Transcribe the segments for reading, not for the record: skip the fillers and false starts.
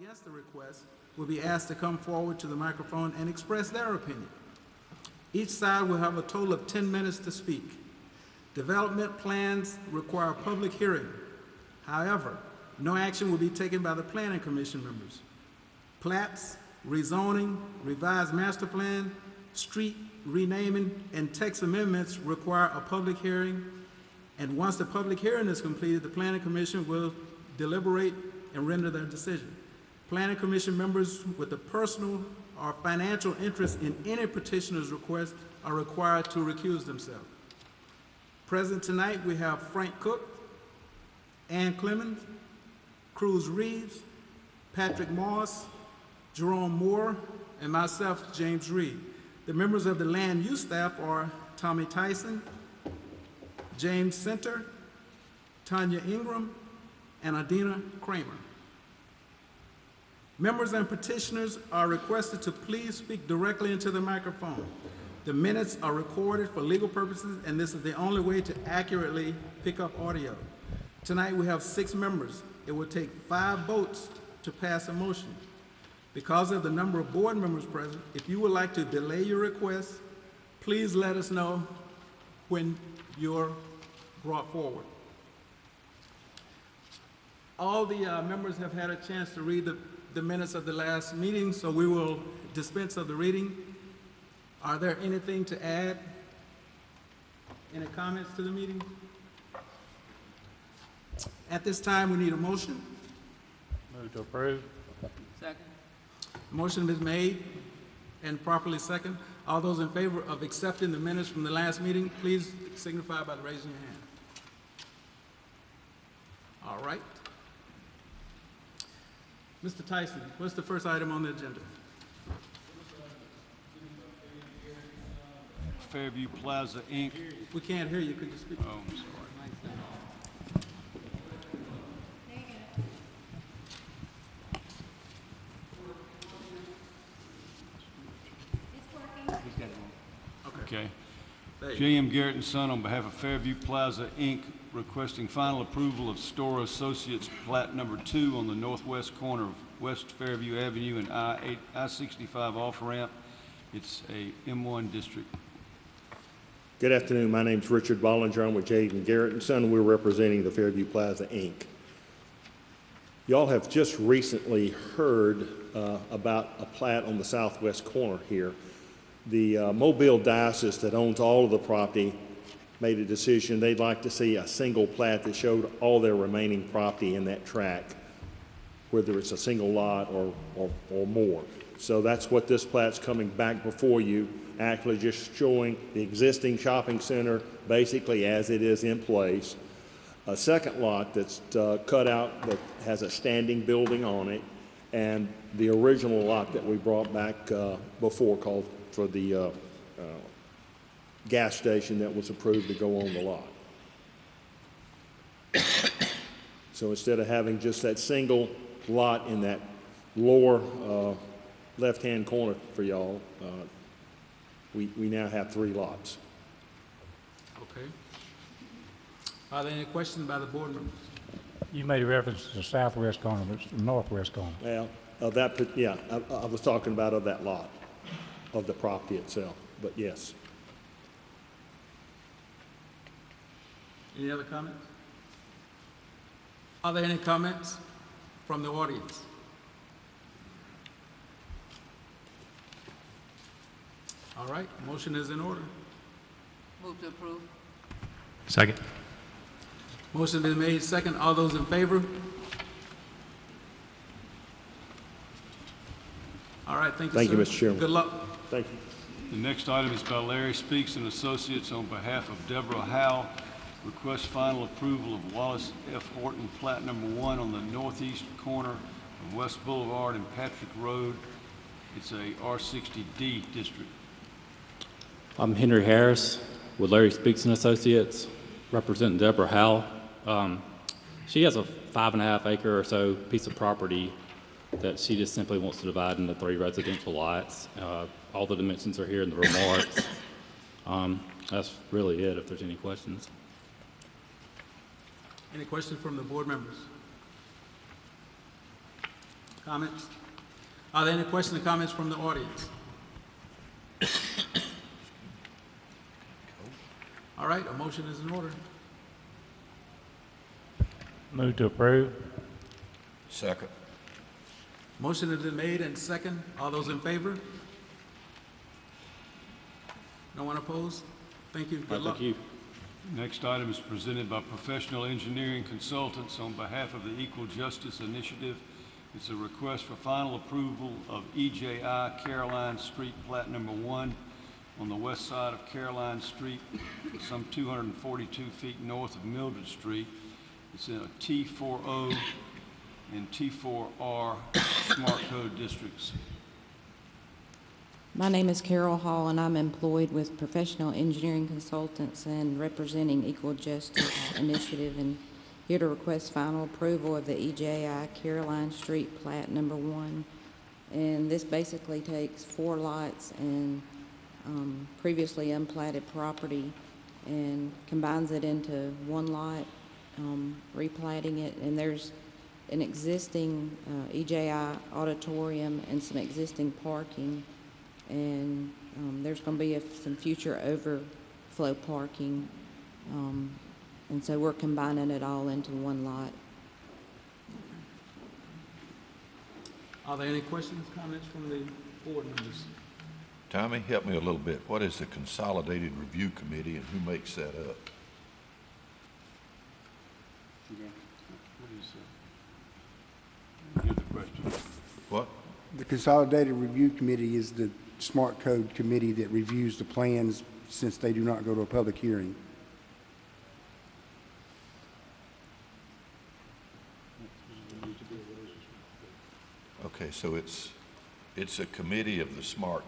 against the request will be asked to come forward to the microphone and express their opinion. Each side will have a total of 10 minutes to speak. Development plans require a public hearing. However, no action will be taken by the Planning Commission members. Plats, rezoning, revised master plan, street renaming, and text amendments require a public hearing. And once the public hearing is completed, the Planning Commission will deliberate and render their decision. Planning Commission members with a personal or financial interest in any petitioner's request are required to recuse themselves. Present tonight, we have Frank Cook, Ann Clemens, Cruz Reeves, Patrick Moss, Jerome Moore, and myself, James Reed. The members of the land use staff are Tommy Tyson, James Center, Tanya Ingram, and Adina Kramer. Members and petitioners are requested to please speak directly into the microphone. The minutes are recorded for legal purposes, and this is the only way to accurately pick up audio. Tonight we have 6 members. It will take 5 votes to pass a motion. Because of the number of board members present, if you would like to delay your request, please let us know when you're brought forward. All the members have had a chance to read the minutes of the last meeting, so we will dispense of the reading. Are there anything to add? Any comments to the meeting? At this time, we need a motion. Move to approve. Second. Motion is made and properly second. All those in favor of accepting the minutes from the last meeting, please signify by raising your hand. All right. Mr. Tyson, what's the first item on the agenda? Fairview Plaza, Inc. We can't hear you. Could you speak? Oh, I'm sorry. Okay. J.M. Garrett and Son on behalf of Fairview Plaza, Inc., requesting final approval of Store Associates Plat Number 2 on the northwest corner of West Fairview Avenue and I-65 off-ramp. It's a M1 district. Good afternoon. My name is Richard Bollinger. I'm with J.M. Garrett and Son. We're representing the Fairview Plaza, Inc. Y'all have just recently heard about a plat on the southwest corner here. The Mobile Diocese that owns all of the property made a decision they'd like to see a single plat that showed all their remaining property in that tract, whether it's a single lot or more. So that's what this plat's coming back before you, actually just showing the existing shopping center basically as it is in place. A second lot that's cut out that has a standing building on it, and the original lot that we brought back before called for the gas station that was approved to go on the lot. So instead of having just that single lot in that lower left-hand corner for y'all, we now have 3 lots. Okay. Are there any questions by the board members? You made reference to the southwest corner, but it's the northwest corner. Well, I was talking about of that lot, of the property itself, but yes. Any other comments? Are there any comments from the audience? All right, motion is in order. Move to approve. Second. Motion been made second. All those in favor? All right, thank you, Thank you, sir. Mr. Chairman. Good luck. Thank you. The next item is by Larry Speaks and Associates on behalf of Deborah Howe. Request final approval of Wallace F. Horton Plat Number 1 on the northeast corner of West Boulevard and Patrick Road. It's a R60D district. I'm Henry Harris with Larry Speaks and Associates, representing Deborah Howe. She has a 5.5 acre or so piece of property that she just simply wants to divide into 3 residential lots. All the dimensions are here in the remarks. That's really it, if there's any questions. Any questions from the board members? Comments? Are there any questions or comments from the audience? All right, a motion is in order. Move to approve. Second. Motion has been made and second. All those in favor? No one opposed? Thank you. Good luck. Thank you. Next item is presented by Professional Engineering Consultants on behalf of the Equal Justice Initiative. It's a request for final approval of EJI Caroline Street Plat Number 1 on the west side of Caroline Street, some 242 feet north of Mildred Street. It's in a T40 and T4R Smart Code districts. My name is Carol Hall, and I'm employed with Professional Engineering Consultants and representing Equal Justice Initiative, and here to request final approval of the EJI Caroline Street Plat Number 1. And this basically takes 4 lots and previously unplatted property and combines it into 1 lot, replatting it. And there's an existing EJI auditorium and some existing parking. And there's going to be some future overflow parking, and so we're combining it all into 1 lot. Are there any questions, comments from the board members? Tommy, help me a little bit. What is the Consolidated Review Committee and who makes that up? Hear the question. What? The Consolidated Review Committee is the Smart Code Committee that reviews the plans since they do not go to a public hearing. Okay, so it's a committee of the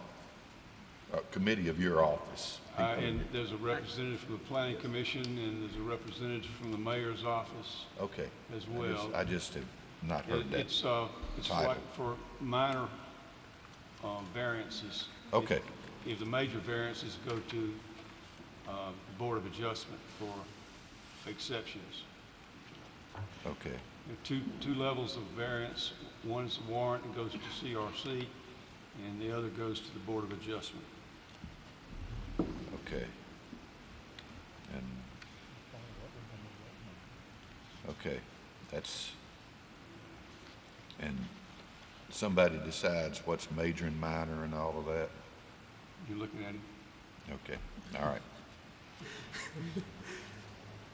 committee of your office. And there's a representative from the Planning Commission, and there's a representative from the Mayor's office Okay. as well. I just have not heard that. It's title. like for minor variances. Okay. If the major variances go to the Board of Adjustment for exceptions. Okay. There are two levels of variance. One's a warrant and goes to CRC, and the other goes to the Board of Adjustment. Okay. And, okay, and somebody decides what's major and minor and all of that? You're looking at him. Okay, all right.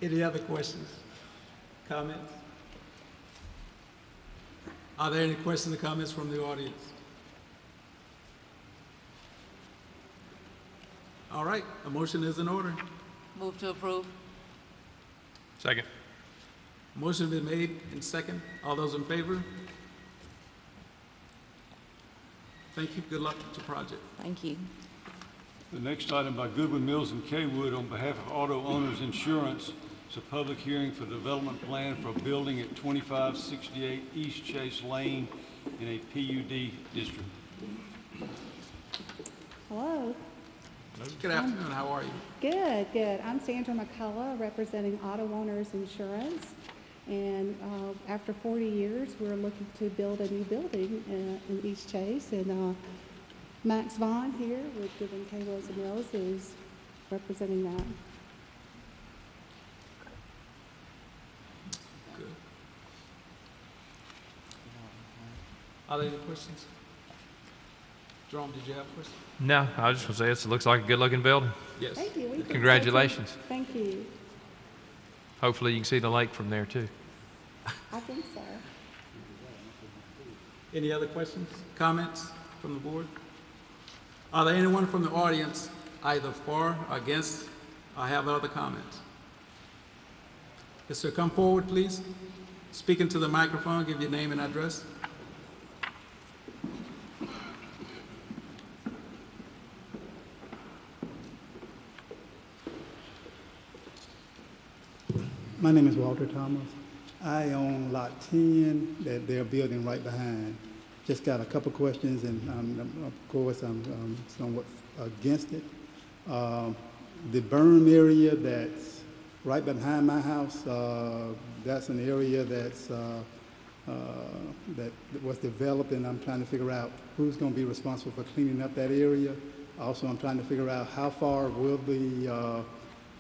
Any other questions, comments? Are there any questions or comments from the audience? All right, a motion is in order. Move to approve. Second. Motion been made and second. All those in favor? Thank you. Good luck with your project. Thank you. The next item by Goodwin Mills and Kaywood on behalf of Auto Owners Insurance. It's a public hearing for development plan for a building at 2568 East Chase Lane in a PUD district. Hello. Good afternoon. How are you? Good, good. I'm Sandra McCullough, representing Auto Owners Insurance. And after 40 years, we're looking to build a new building in East Chase. And Max Vaughn here with Goodwin K. Wills and Mills is representing that. Good. Are there any questions? Jerome, did you have a question? No, I was just going to say it looks like a good-looking building. Yes. Thank you. We think so, too. Congratulations. Thank you. Hopefully you can see the lake from there, too. I think so. Any other questions, comments from the board? Are there anyone from the audience either for or against or have other comments? Yes, sir. Come forward, please. Speak into the microphone. Give your name and address. My name is Walter Thomas. I own Lot 10 that they're building right behind. Just got a couple questions, and of course, I'm somewhat against it. The berm area that's right behind my house, that's an area that's that was developed, and I'm trying to figure out who's going to be responsible for cleaning up that area. Also, I'm trying to figure out how far will the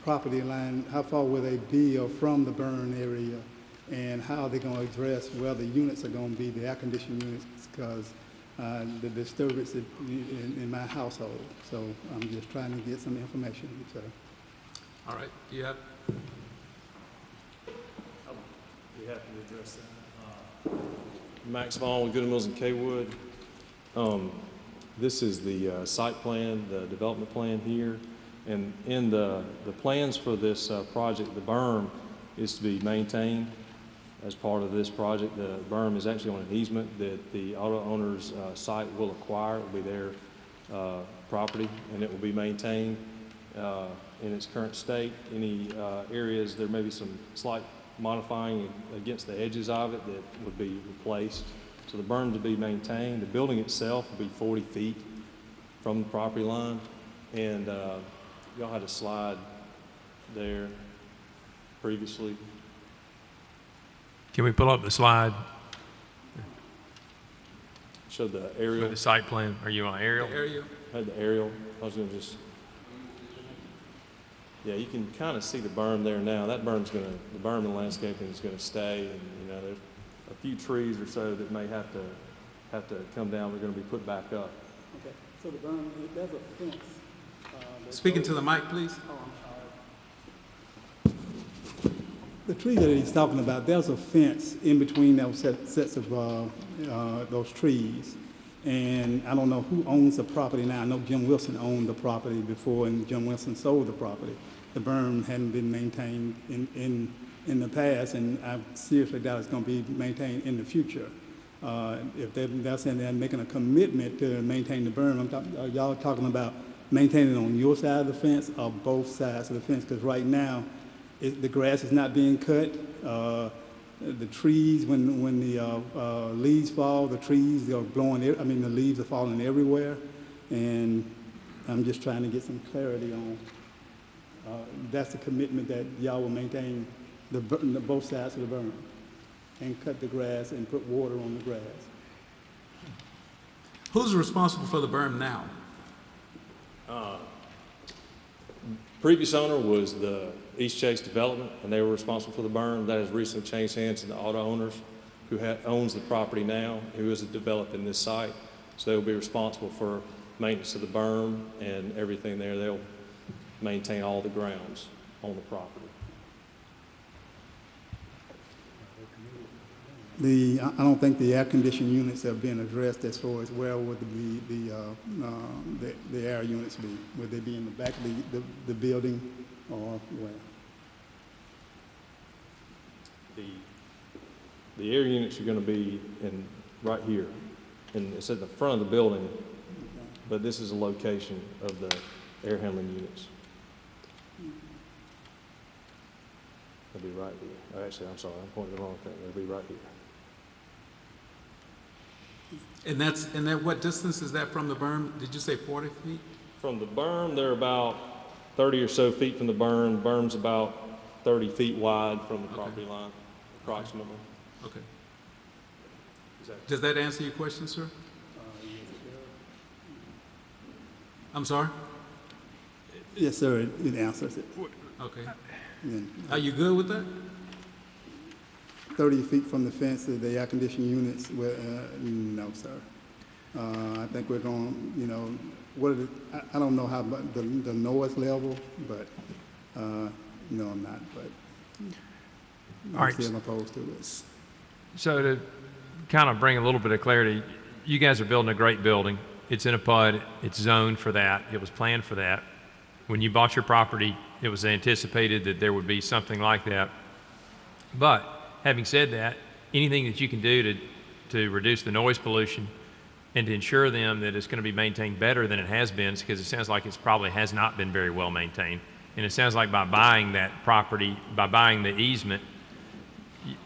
property line, how far will they be from the burn area, and how they're going to address where the units are going to be, the air conditioning units, because the disturbance in my household. So I'm just trying to get some information. So. All right, do you have? I'll be happy to address that. Max Vaughn with Good Mills and Kaywood. This is the site plan, the development plan here. And in the plans for this project, the berm is to be maintained as part of this project. The berm is actually on an easement that the auto owner's site will acquire. It will be their property, and it will be maintained in its current state. Any areas, there may be some slight modifying against the edges of it that would be replaced. So the berm to be maintained. The building itself will be 40 feet from the property line. And y'all had a slide there previously. Can we pull up the slide? Showed the aerial. The site plan. Are you on aerial? The aerial. Had the aerial. I was going to just. Yeah, you can kind of see the berm there now. That berm's going to, the berm and landscaping is going to stay, and you know, there's a few trees or so that may have to come down. They're going to be put back up. Okay, so the berm, there's a fence. Speaking to the mic, please. Oh, I'm sorry. The tree that he's talking about, there's a fence in between those sets of those trees. And I don't know who owns the property now. I know Jim Wilson owned the property before, and Jim Wilson sold the property. The berm hadn't been maintained in the past, and I seriously doubt it's going to be maintained in the future. If they're saying they're making a commitment to maintain the berm, are y'all talking about maintaining it on your side of the fence or both sides of the fence? Because right now, the grass is not being cut. The trees, when the leaves fall, the trees are blowing, the leaves are falling everywhere. And I'm just trying to get some clarity on, that's the commitment that y'all will maintain both sides of the berm and cut the grass and put water on the grass. Who's responsible for the berm now? Previous owner was the East Chase Development, and they were responsible for the berm. That has recently changed hands to the auto owners, who owns the property now, who is developed in this site. So they will be responsible for maintenance of the berm and everything there. They'll maintain all the grounds on the property. I don't think the air conditioning units have been addressed as far as where would the air units be? Would they be in the back of the building or where? The air units are going to be right here, and it's at the front of the building, but this is a location of the air handling units. They'll be right here. Actually, I'm sorry, I'm pointing the wrong thing. They'll be right here. And what distance is that from the berm? Did you say 40 feet? From the berm, they're about 30 or so feet from the berm. Berm's about 30 feet wide from the property line, approximately. Okay. Does that answer your question, sir? I'm sorry? Yes, sir, it answers it. Okay. Yeah. Are you good with that? 30 feet from the fence of the air conditioning units, no, sir. I think we're going, I don't know how the noise level, but, no, I'm not, but I'm still opposed to this. So to kind of bring a little bit of clarity, you guys are building a great building. It's in a PUD. It's zoned for that. It was planned for that. When you bought your property, it was anticipated that there would be something like that. But having said that, anything that you can do to reduce the noise pollution and to ensure them that it's going to be maintained better than it has been, because it sounds like it probably has not been very well maintained. And it sounds like by buying that property, by buying the easement,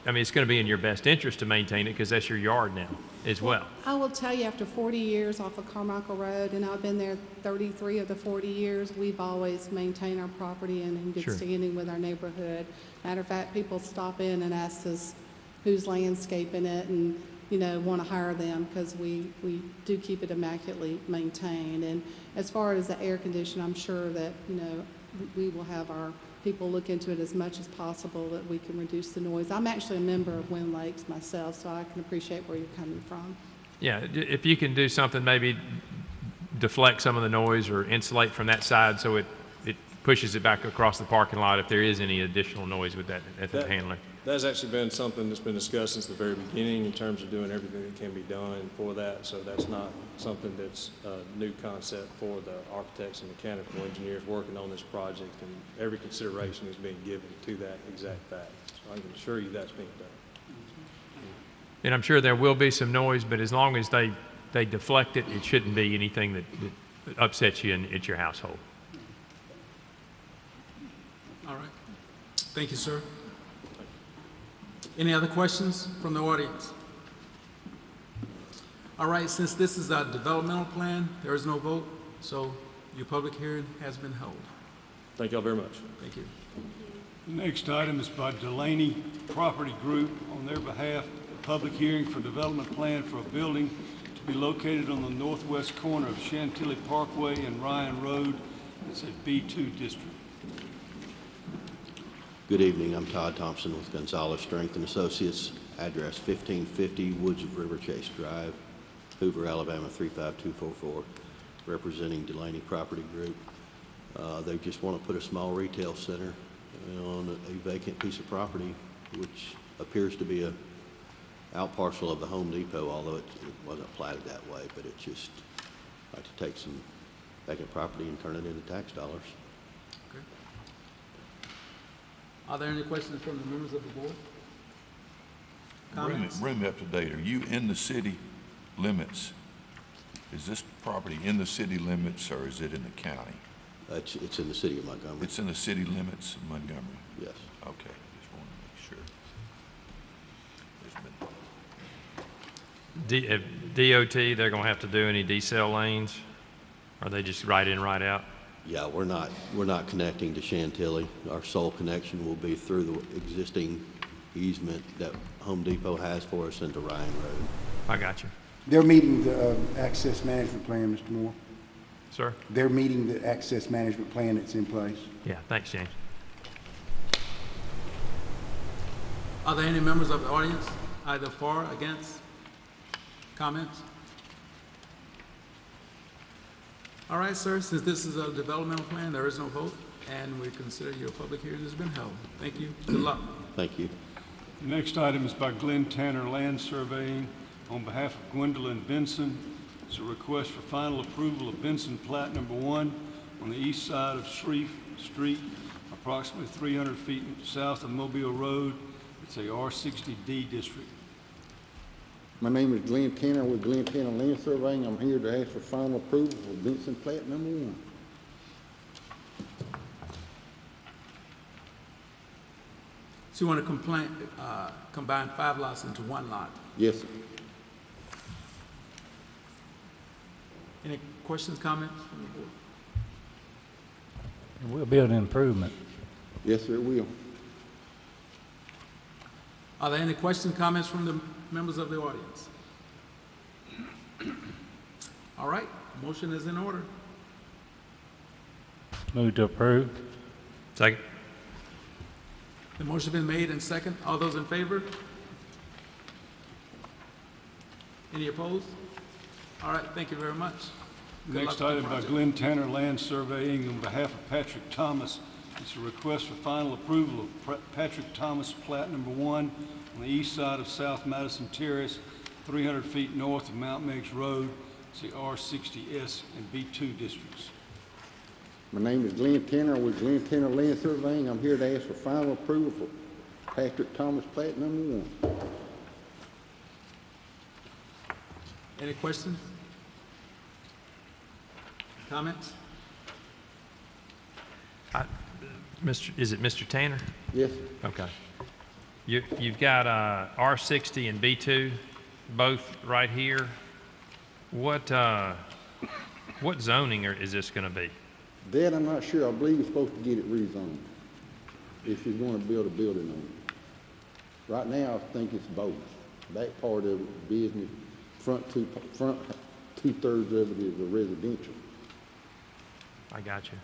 it's going to be in your best interest to maintain it because that's your yard now as well. I will tell you, after 40 years off of Carmichael Road, and I've been there 33 of the 40 years, we've always maintained our property and in good standing with our neighborhood. Matter of fact, people stop in and ask us who's landscaping it and, you know, want to hire them because we do keep it immaculately maintained. And as far as the air conditioning, I'm sure that, you know, we will have our people look into it as much as possible that we can reduce the noise. I'm actually a member of Wind Lakes myself, so I can appreciate where you're coming from. Yeah, if you can do something, maybe deflect some of the noise or insulate from that side so it pushes it back across the parking lot if there is any additional noise with that at the handler. That's actually been something that's been discussed since the very beginning in terms of doing everything that can be done for that. So that's not something that's a new concept for the architects and mechanical engineers working on this project, and every consideration is being given to that exact fact. So I can assure you that's being done. And I'm sure there will be some noise, but as long as they deflect it, it shouldn't be anything that upsets you at your household. All right. Thank you, sir. Any other questions from the audience? All right, since this is a developmental plan, there is no vote, so your public hearing has been held. Thank you all very much. Thank you. The next item is by Delaney Property Group. On their behalf, a public hearing for development plan for a building to be located on the northwest corner of Chantilly Parkway and Ryan Road. It's a B2 district. Good evening. I'm Todd Thompson with Gonzalez Strength and Associates, address 1550 Woods of River Chase Drive, Hoover, Alabama 35244, representing Delaney Property Group. They just want to put a small retail center on a vacant piece of property, which appears to be a out parcel of the Home Depot, although it wasn't platted that way, but it's just like to take some vacant property and turn it into tax dollars. Okay. Are there any questions from the members of the board? Comments? Bring me up to date. Are you in the city limits? Is this property in the city limits or is it in the county? It's in the city of Montgomery. It's in the city limits of Montgomery? Yes. Okay, just want to make sure. DOT, they're going to have to do any decel lanes? Or are they just right in, right out? Yeah, we're not connecting to Chantilly. Our sole connection will be through the existing easement that Home Depot has for us into Ryan Road. I got you. They're meeting the access management plan, Mr. Moore. Sir? They're meeting the access management plan that's in place. Yeah, thanks, James. Are there any members of the audience, either for or against? Comments? All right, sir, since this is a developmental plan, there is no vote, and we consider your public hearing has been held. Thank you. Good luck. Thank you. The next item is by Glenn Tanner Land Surveying. On behalf of Gwendolyn Benson, it's a request for final approval of Benson Plat Number 1 on the east side of Shreve Street, approximately 300 feet south of Mobile Road. It's a R60D district. My name is Glenn Tanner with Glenn Tanner Land Surveying. I'm here to ask for final approval for Benson Plat Number 1. So you want to combine 5 lots into 1 lot? Yes, sir. Any questions, comments from the board? We'll build an improvement. Yes, sir, it will. Are there any questions, comments from the members of the audience? All right, motion is in order. Move to approve. Second. The motion has been made and second. All those in favor? Any opposed? All right, thank you very much. Good Next luck with item the by project. Glenn Tanner Land Surveying on behalf of Patrick Thomas. It's a request for final approval of Patrick Thomas Plat Number 1 on the east side of South Madison Terrace, 300 feet north of Mount Meigs Road. It's the R60S and B2 districts. My name is Glenn Tanner with Glenn Tanner Land Surveying. I'm here to ask for final approval for Patrick Thomas Plat Number 1. Any questions? Comments? Is it Mr. Tanner? Yes, sir. Okay. You've got R60 and B2, both right here. What zoning is this going to be? That I'm not sure. I believe we're supposed to get it rezoned if you're going to build a building on it. Right now, I think it's both. That part of it, business, front two-thirds of it is a residential. I got you.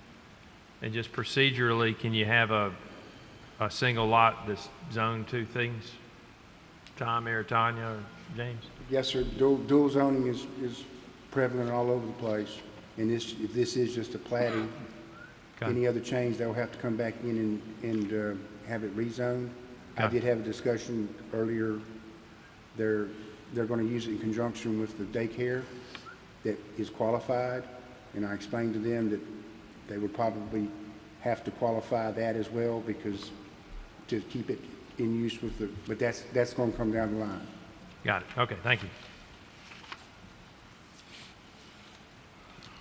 And just procedurally, can you have a single lot that's zoned two things? Tom, Mayor, Tanya, or James? Yes, sir. Dual zoning is prevalent all over the place. And if this is just a plating, any other change, they'll have to come back in and have it rezoned. I did have a discussion earlier. They're going to use it in conjunction with the daycare that is qualified. And I explained to them that they would probably have to qualify that as well, because to keep it in use with the, but that's going to come down the line. Got it. Okay, thank you.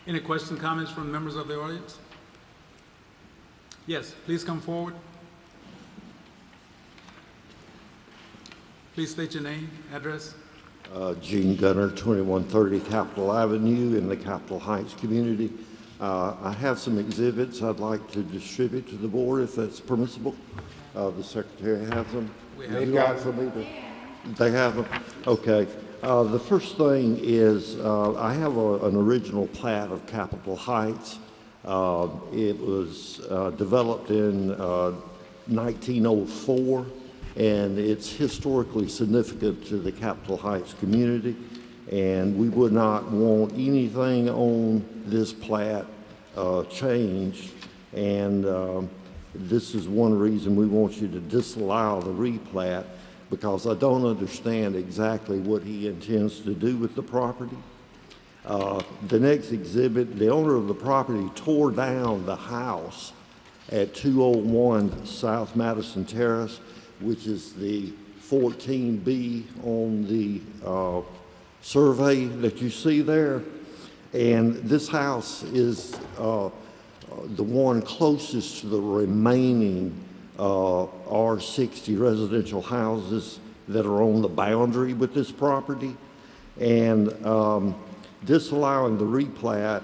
Any questions, comments from members of the audience? Yes, please come forward. Please state your name, address. Gene Gunner, 2130 Capitol Avenue in the Capitol Heights community. I have some exhibits I'd like to distribute to the board if that's permissible. The secretary has them. They've got for me they have them? Okay. The first thing is I have an original plat of Capitol Heights. It was developed in 1904, and it's historically significant to the Capitol Heights community, and we would not want anything on this plat changed, and this is one reason we want you to disallow the replat, because I don't understand exactly what he intends to do with the property. The next exhibit, the owner of the property tore down the house at 201 South Madison Terrace, which is the 14B on the survey that you see there. And this house is the one closest to the remaining R60 residential houses that are on the boundary with this property. And disallowing the replat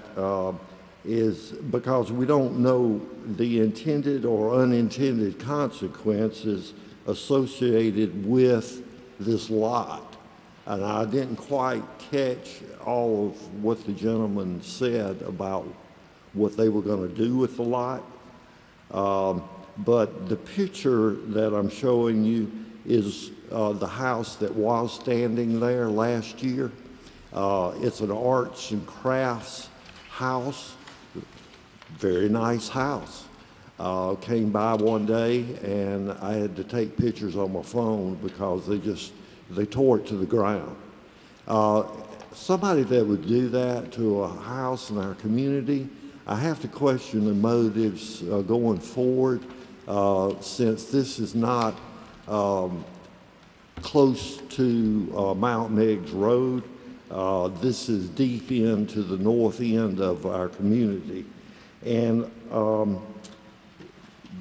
is because we don't know the intended or unintended consequences associated with this lot. And I didn't quite catch all of what the gentleman said about what they were going to do with the lot. But the picture that I'm showing you is the house that was standing there last year. It's an arts and crafts house, very nice house. Came by one day and I had to take pictures on my phone because they tore it to the ground. Somebody that would do that to a house in our community, I have to question the motives going forward, since this is not close to Mount Meigs Road. This is deep into the north end of our community. And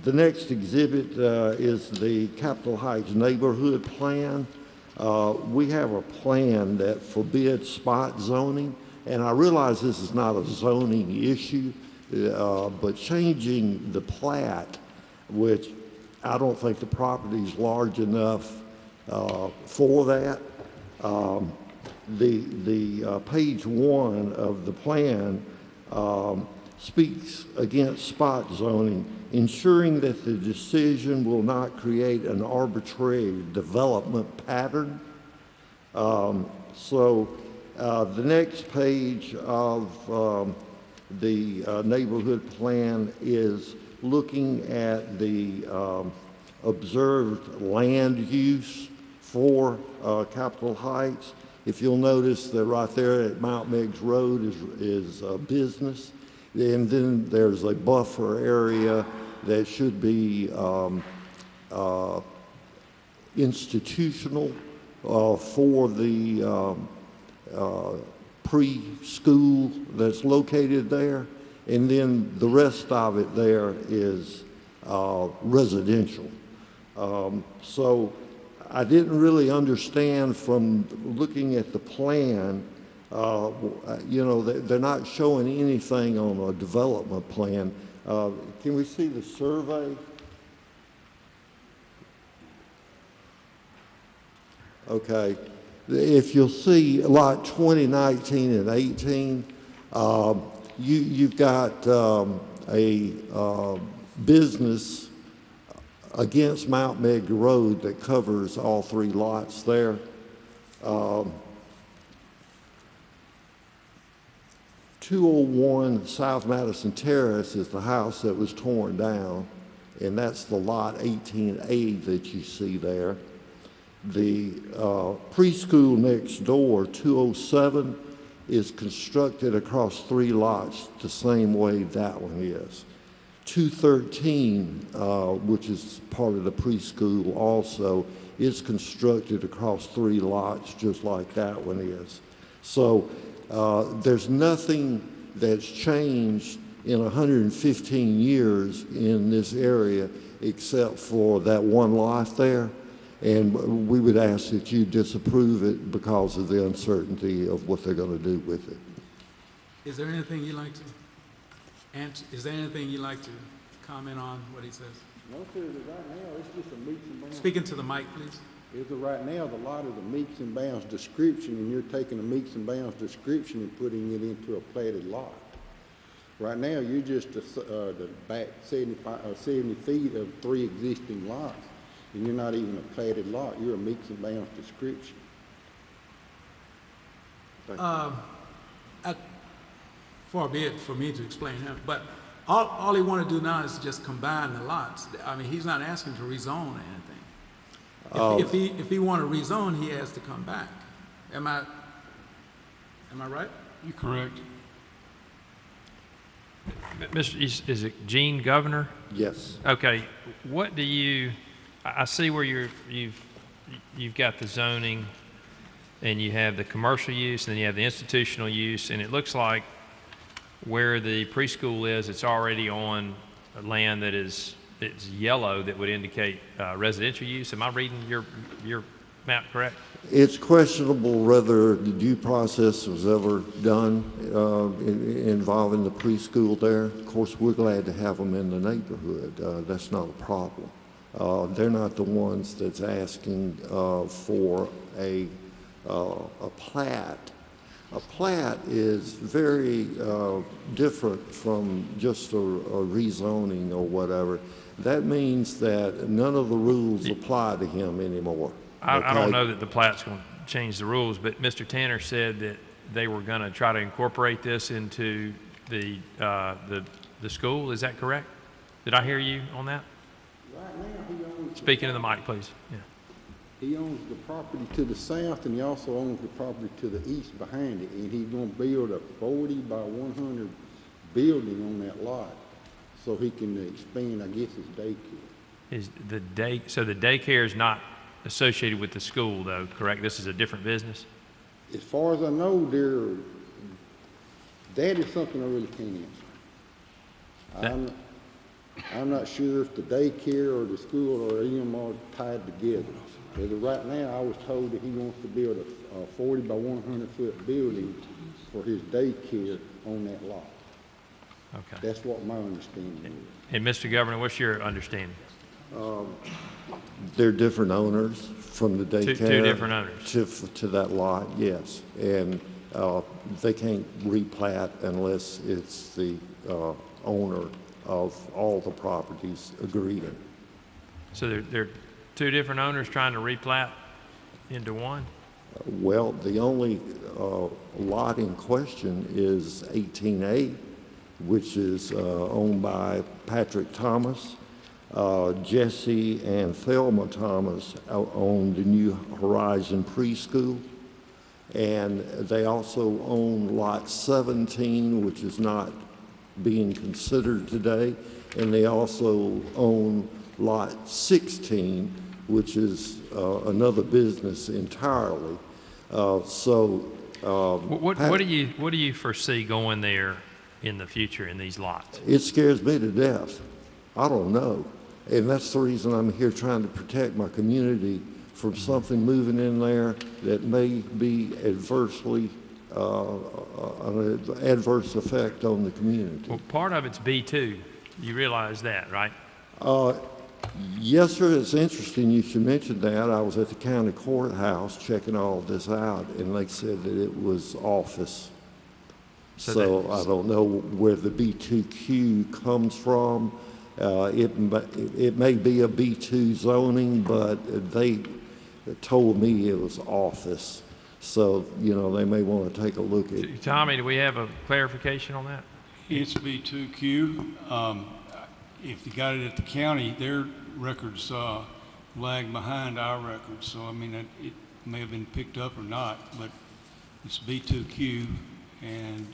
the next exhibit is the Capitol Heights neighborhood plan. We have a plan that forbids spot zoning, and I realize this is not a zoning issue, but changing the plat, which I don't think the property is large enough for that. The page 1 of the plan speaks against spot zoning, ensuring that the decision will not create an arbitrary development pattern. So the next page of the neighborhood plan is looking at the observed land use for Capitol Heights. If you'll notice that right there at Mount Meigs Road is business. And then there's a buffer area that should be institutional for the preschool that's located there. And then the rest of it there is residential. So I didn't really understand from looking at the plan, you know, they're not showing anything on a development plan. Can we see the survey? Okay. If you'll see lot 20, 19, and 18, you've got a business against Mount Meg Road that covers all three lots there. 201 South Madison Terrace is the house that was torn down, and that's the lot 18A that you see there. The preschool next door, 207, is constructed across three lots the same way that one is. 213, which is part of the preschool also, is constructed across three lots just like that one is. So there's nothing that's changed in 115 years in this area except for that one lot there. And we would ask that you disapprove it because of the uncertainty of what they're going to do with it. Is there anything you'd like to answer? Is there anything you'd like to comment on what he says? No, sir, right now, it's just a meets and bounds. Speak into the mic, please. Right now, the lot is a meets and bounds description, and you're taking a meets and bounds description and putting it into a platted lot. Right now, you're just the back 70 feet of three existing lots, and you're not even a platted lot. You're a meets and bounds description. Far be it for me to explain him, but all he want to do now is just combine the lots. I mean, he's not asking to rezone or anything. If he want to rezone, he has to come back. Am I right? You're correct. Mr. Is it Gene Governor? Yes. Okay. What do you? I see where you've got the zoning, and you have the commercial use, and then you have the institutional use, and it looks like where the preschool is, it's already on land that it's yellow that would indicate residential use. Am I reading your map correct? It's questionable whether the due process was ever done involving the preschool there. Of course, we're glad to have them in the neighborhood. That's not a problem. They're not the ones that's asking for a plat. A plat is very different from just a rezoning or whatever. That means that none of the rules apply to him anymore. I don't know that the plat's going to change the rules, but Mr. Tanner said that they were going to try to incorporate this into the school. Is that correct? Did I hear you on that? Right now, he owns. Speaking to the mic, please. Yeah. He owns the property to the south, and he also owns the property to the east behind it. And he's going to build a 40 by 100 building on that lot, so he can expand, I guess, his daycare. So the daycare is not associated with the school, though, correct? This is a different business? As far as I know, that is something I really can't answer. I'm not sure if the daycare or the school or them are tied together. As of right now, I was told that he wants to build a 40 by 100 foot building for his daycare on that lot. Okay. That's what my understanding is. And Mr. Governor, what's your understanding? They're different owners from the daycare. Two different owners. To that lot, yes. And they can't replat unless it's the owner of all the properties agreeing. So they're two different owners trying to replat into one? Well, the only lot in question is 18A, which is owned by Patrick Thomas. Jesse and Thelma Thomas own the New Horizon Preschool. And they also own Lot 17, which is not being considered today. And they also own Lot 16, which is another business entirely. What do you foresee going there in the future in these lots? It scares me to death. I don't know. And that's the reason I'm here trying to protect my community from something moving in there that may be adversely, an adverse effect on the community. Well, part of it's B2. You realize that, right? Yes, sir, it's interesting you should mention that. I was at the county courthouse checking all this out, and they said that it was office. So I don't know where the B2Q comes from. It may be a B2 zoning, but they told me it was office. So, you know, they may want to take a look at. Tommy, do we have a clarification on that? It's B2Q. If you got it at the county, their records lag behind our records. So, I mean, it may have been picked up or not, but it's B2Q, and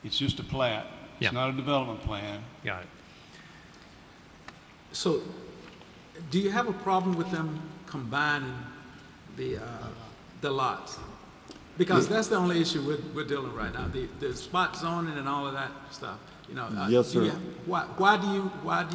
it's just a plat. It's not a development plan. Got it. So, do you have a problem with them combining the lots? Because that's the only issue we're dealing with right now, the spot zoning and all of that stuff. You know, yes, sir. Why do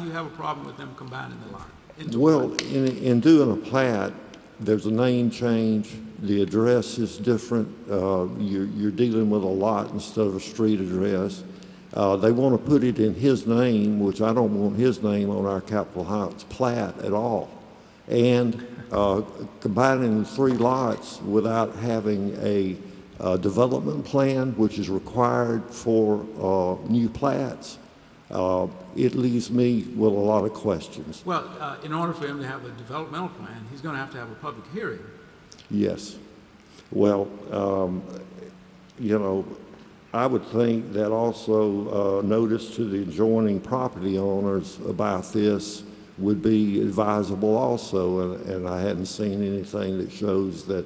you have a problem with them combining the lot? Well, in doing a plat, there's a name change. The address is different. You're dealing with a lot instead of a street address. They want to put it in his name, which I don't want his name on our Capitol Heights plat at all. And combining 3 lots without having a development plan, which is required for new plats, it leaves me with a lot of questions. Well, in order for him to have a developmental plan, he's going to have a public hearing. Yes. Well, you know, I would think that also notice to the adjoining property owners about this would be advisable also, and I hadn't seen anything that shows that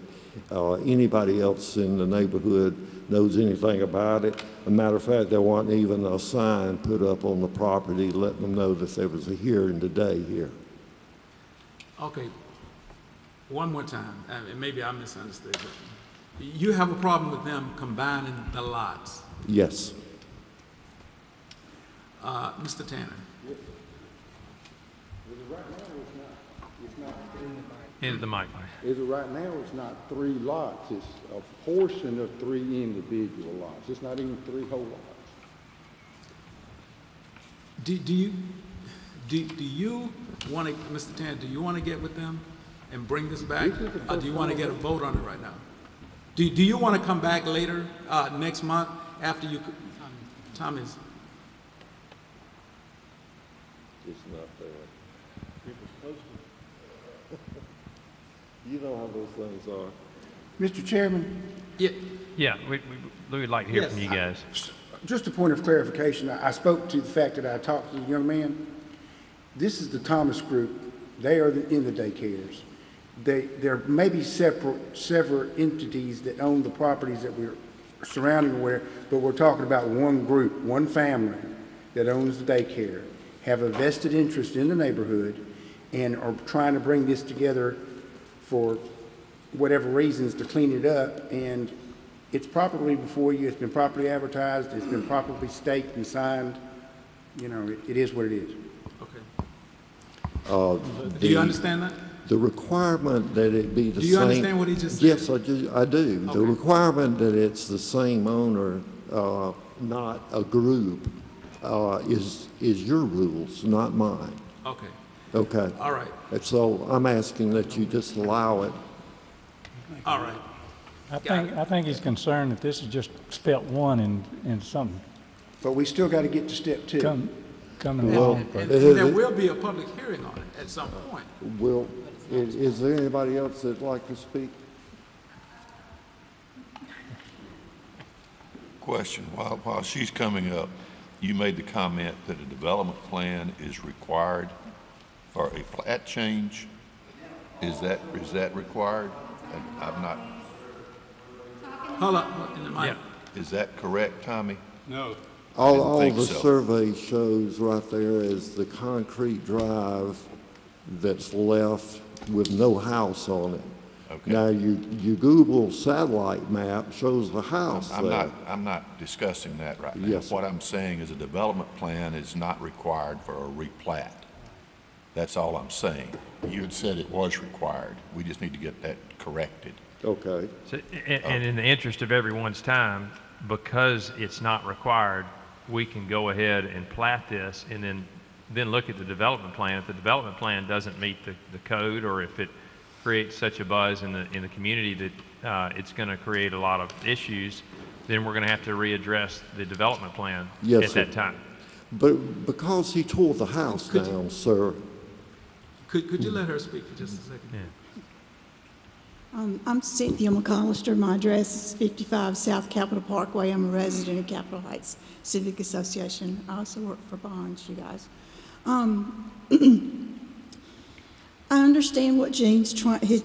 anybody else in the neighborhood knows anything about it. As a matter of fact, there wasn't even a sign put up on the property letting them know that there was a hearing today here. Okay, one more time, and maybe I misunderstood you. You have a problem with them combining the lots? Yes. Mr. Tanner? Right now, it's not Into the mic. right now, it's not 3 lots. It's a portion of 3 individual lots. It's not even 3 whole lots. Do you want to, Mr. Tanner, do you want to get with them and bring this back? Or do you want to get a vote on it right now? Do you want to come back later, next month, after you, Tommy's? It's not there. It was posted. You know how those things are. Mr. Chairman? Yeah, we would like to hear from you guys. Just a point of clarification. I spoke to the fact that I talked to the young man. This is the Thomas Group. They are in the daycares. There may be several entities that own the properties that we're surrounding where, but we're talking about one group, one family that owns the daycare, have a vested interest in the neighborhood, and are trying to bring this together for whatever reasons to clean it up. And it's properly before you. It's been properly advertised. It's been properly staked and signed. You know, it is what it is. Okay. Do you understand that? The requirement that it be the same. Do you understand what he just said? Yes, I do. Okay. The requirement that it's the same owner, not a group, is your rules, not mine. Okay. Okay. All right. And so I'm asking that you just allow it. All right. I think he's concerned that this is just step 1 in something. But we still got to get to step 2. Coming Well, along. And there will be a public hearing on it at some point. Is there anybody else that'd like to speak? Question, while she's coming up, you made the comment that a development plan is required for a plat change. Is that required? And I'm not, Hold up, in the mic. is that correct, Tommy? No. All think the so. survey shows right there is the concrete drive that's left with no house on it. Okay. Now, your Google satellite map shows the house there. I'm not discussing that right now. Yes, sir. What I'm saying is a development plan is not required for a replat. That's all I'm saying. You had said it was required. We just need to get that corrected. Okay. So, and in the interest of everyone's time, because it's not required, we can go ahead and plat this and then then look at the development plan. If the development plan doesn't meet the code, or if it creates such a buzz in the community that it's going to create a lot of issues, then we're going to have to readdress the development plan Yes, at sir. that time. But because he tore the house down, sir, Could you let her speak for just a second? Yeah. I'm Cynthia McCollister. My address is 55 South Capitol Parkway. I'm a resident of Capitol Heights Civic Association. I also work for Bonds, you guys. I understand what Gene's trying.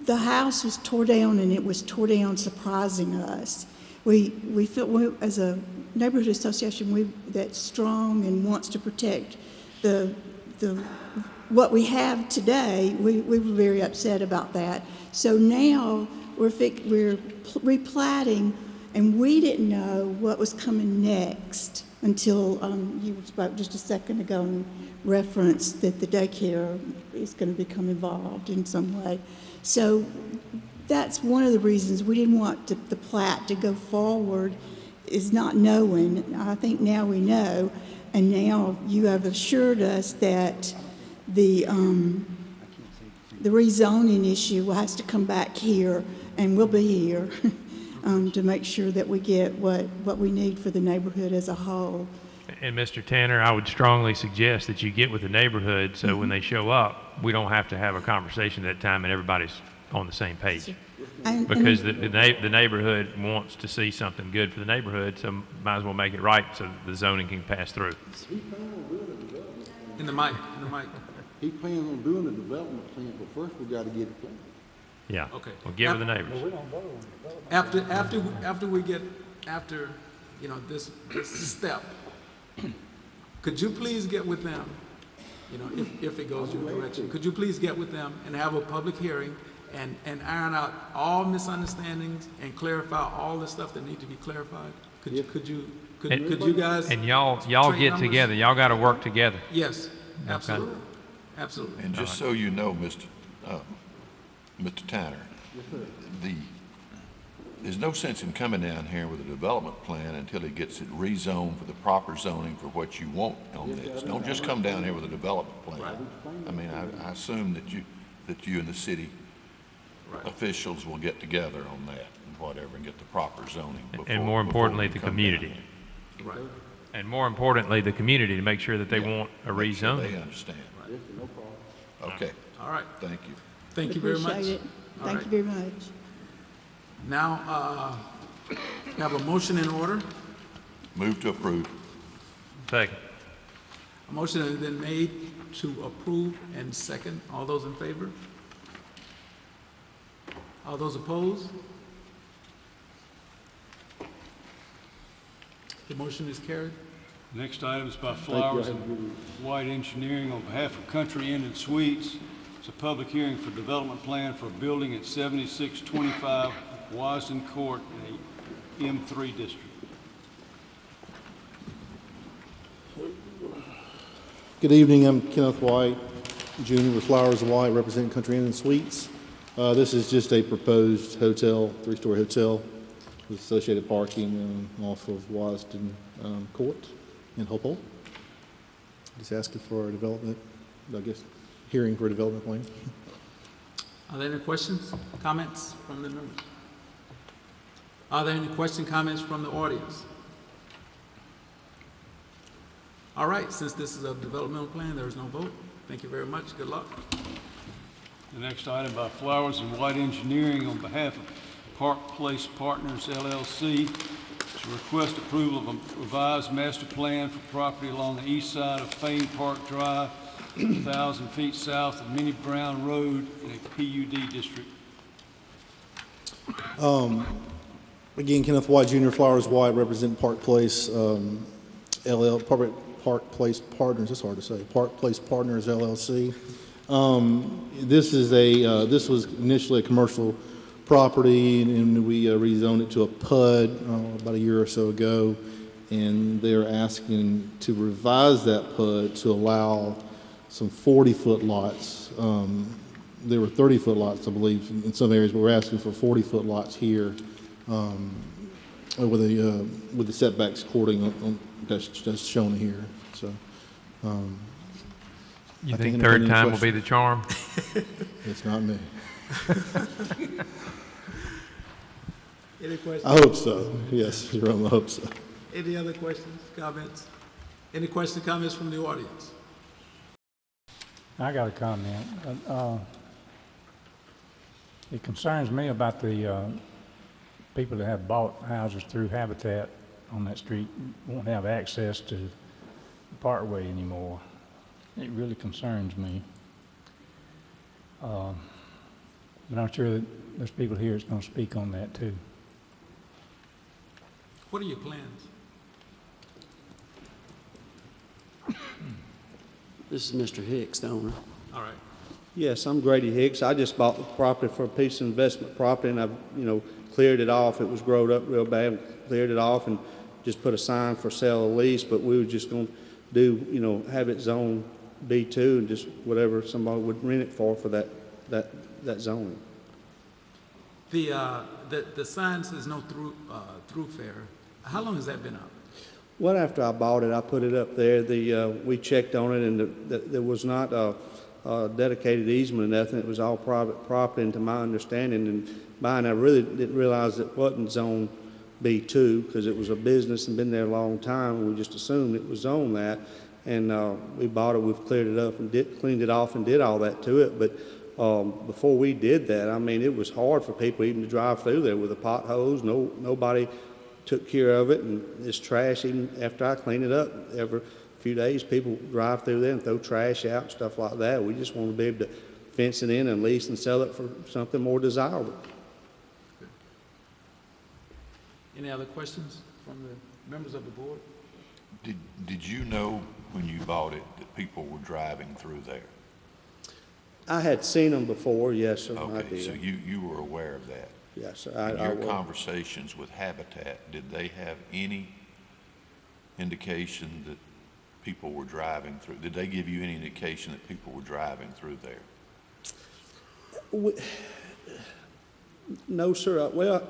The house was tore down, and it was tore down surprising us. We feel, as a neighborhood association, that's strong and wants to protect the what we have today. We were very upset about that. So now we're replatting, and we didn't know what was coming next until you spoke just a second ago and referenced that the daycare is going to become involved in some way. So that's one of the reasons we didn't want the plat to go forward, is not knowing. I think now we know, and now you have assured us that the rezoning issue has to come back here, and we'll be here to make sure that we get what we need for the neighborhood as a whole. And Mr. Tanner, I would strongly suggest that you get with the neighborhood, so when they show up, we don't have to have a conversation at that time and everybody's on the same page. Because the neighborhood wants to see something good for the neighborhood, so might as well make it right so the zoning can pass through. In the mic. He plans on doing the development plan, but first we got to get it planned. Yeah. Okay. We'll get with the neighbors. After we get, this step, could you please get with them, if it goes your direction, could you please get with them and have a public hearing and iron out all misunderstandings and clarify all the stuff that need to be clarified? Could you guys? And y'all get together. Y'all got to work together. Yes, absolutely. Absolutely. And just so you know, Mr. Tanner, there's no sense in coming down here with a development plan until he gets it rezoned for the proper zoning for what you want on this. Don't just come down here with a development plan. Right. I mean, I assume that you and the city officials will get together on that and whatever and get the proper zoning. And more importantly, the community. Right. And more importantly, the community, to make sure that they want a Make sure rezoning. they understand. No problem. Okay. All right. Thank you. Thank you very much. Appreciate it. All Thank right. you very much. Now, we have a motion in order. Move to approve. Second. A motion has been made to approve and second. All those in favor? All those opposed? The motion is carried. Next item is by Flowers and White Engineering on behalf of Country Inn and Suites. It's a public hearing for development plan for a building at 7625 Wisden Court in a M3 district. Good evening. I'm Kenneth White, Jr. with Flowers and White, representing Country Inn and Suites. This is just a proposed hotel, three-story hotel with associated parking off of Wisden Court in Hopewell. Just asking for a development, hearing for a development plan. Are there any questions, comments from the members? Are there any questions, comments from the audience? All right, since this is a developmental plan, there is no vote. Thank you very much. Good luck. The next item by Flowers and White Engineering on behalf of Park Place Partners LLC to request approval of a revised master plan for property along the east side of Fane Park Drive, 1,000 feet south of Minnie Brown Road in a PUD district. Again, Kenneth White, Jr., Flowers White, representing Park Place Park Place Partners. That's hard to say. Park Place Partners LLC. This was initially a commercial property, and we rezoned it to a PUD about a year or so ago, and they're asking to revise that PUD to allow some 40-foot lots. There were 30-foot lots, I believe, in some areas, but we're asking for 40-foot lots here with the setbacks according that's shown here. So You I think think third any time will be question- the charm? It's not me. Any questions? I hope so. Yes, Your Honor, I hope so. Any other questions, comments? Any questions, comments from the audience? I got a comment. It concerns me about the people that have bought houses through Habitat on that street won't have access to the Parkway anymore. It really concerns me. But I'm sure that there's people here that's going to speak on that too. What are your plans? This is Mr. Hicks, the owner. All right. Yes, I'm Grady Hicks. I just bought the property for a piece of investment property, and I've, cleared it off. It was growed up real bad, cleared it off, and just put a sign for sale or lease, but we were just going to do, have it zone B2 and just whatever somebody would rent it for that zoning. The sign says no throughfare. How long has that been up? Well, after I bought it, I put it up there. We checked on it, and there was not a dedicated easement or nothing. It was all private property, and to my understanding, and buying, I really didn't realize it wasn't zone B2 because it was a business and been there a long time, and we just assumed it was zone that. And we bought it, we've cleared it up and cleaned it off and did all that to it. But before we did that, I mean, it was hard for people even to drive through there with the potholes. Nobody took care of it, and it's trash. Even after I clean it up, every few days, people drive through there and throw trash out and stuff like that. We just want to be able to fence it in and lease and sell it for something more desirable. Any other questions from the members of the board? Did you know when you bought it that people were driving through there? I had seen them before, yes, sir. I Okay, did. so you were aware of that. Yes, sir. In I your was. conversations with Habitat, did they have any indication that people were driving through? Did they give you any indication that people were driving through there? No, sir. Well,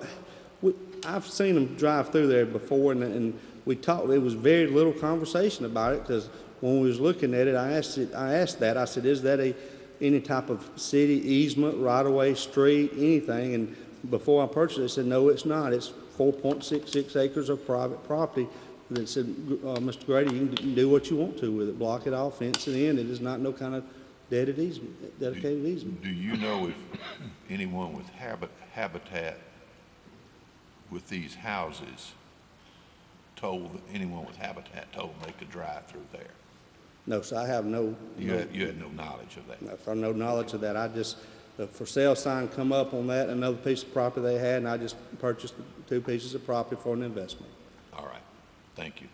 I've seen them drive through there before, and we talked. There was very little conversation about it because when we was looking at it, I asked that. I said, "Is that any type of city easement, right-of-way, street, anything?" And before I purchased it, they said, "No, it's not. It's 4.66 acres of private property." And they said, "Mr. Grady, you can do what you want to with it. Block it off, fence it in. It is not no kind of dedicated easement." Do you know if anyone with Habitat with these houses told anyone with Habitat told them they could drive through there? No, sir. I have no. You had no knowledge of that. No, I have no knowledge of that. I just, the for sale sign come up on that, another piece of property they had, and I just purchased the 2 pieces of property for an investment. All right. Thank you.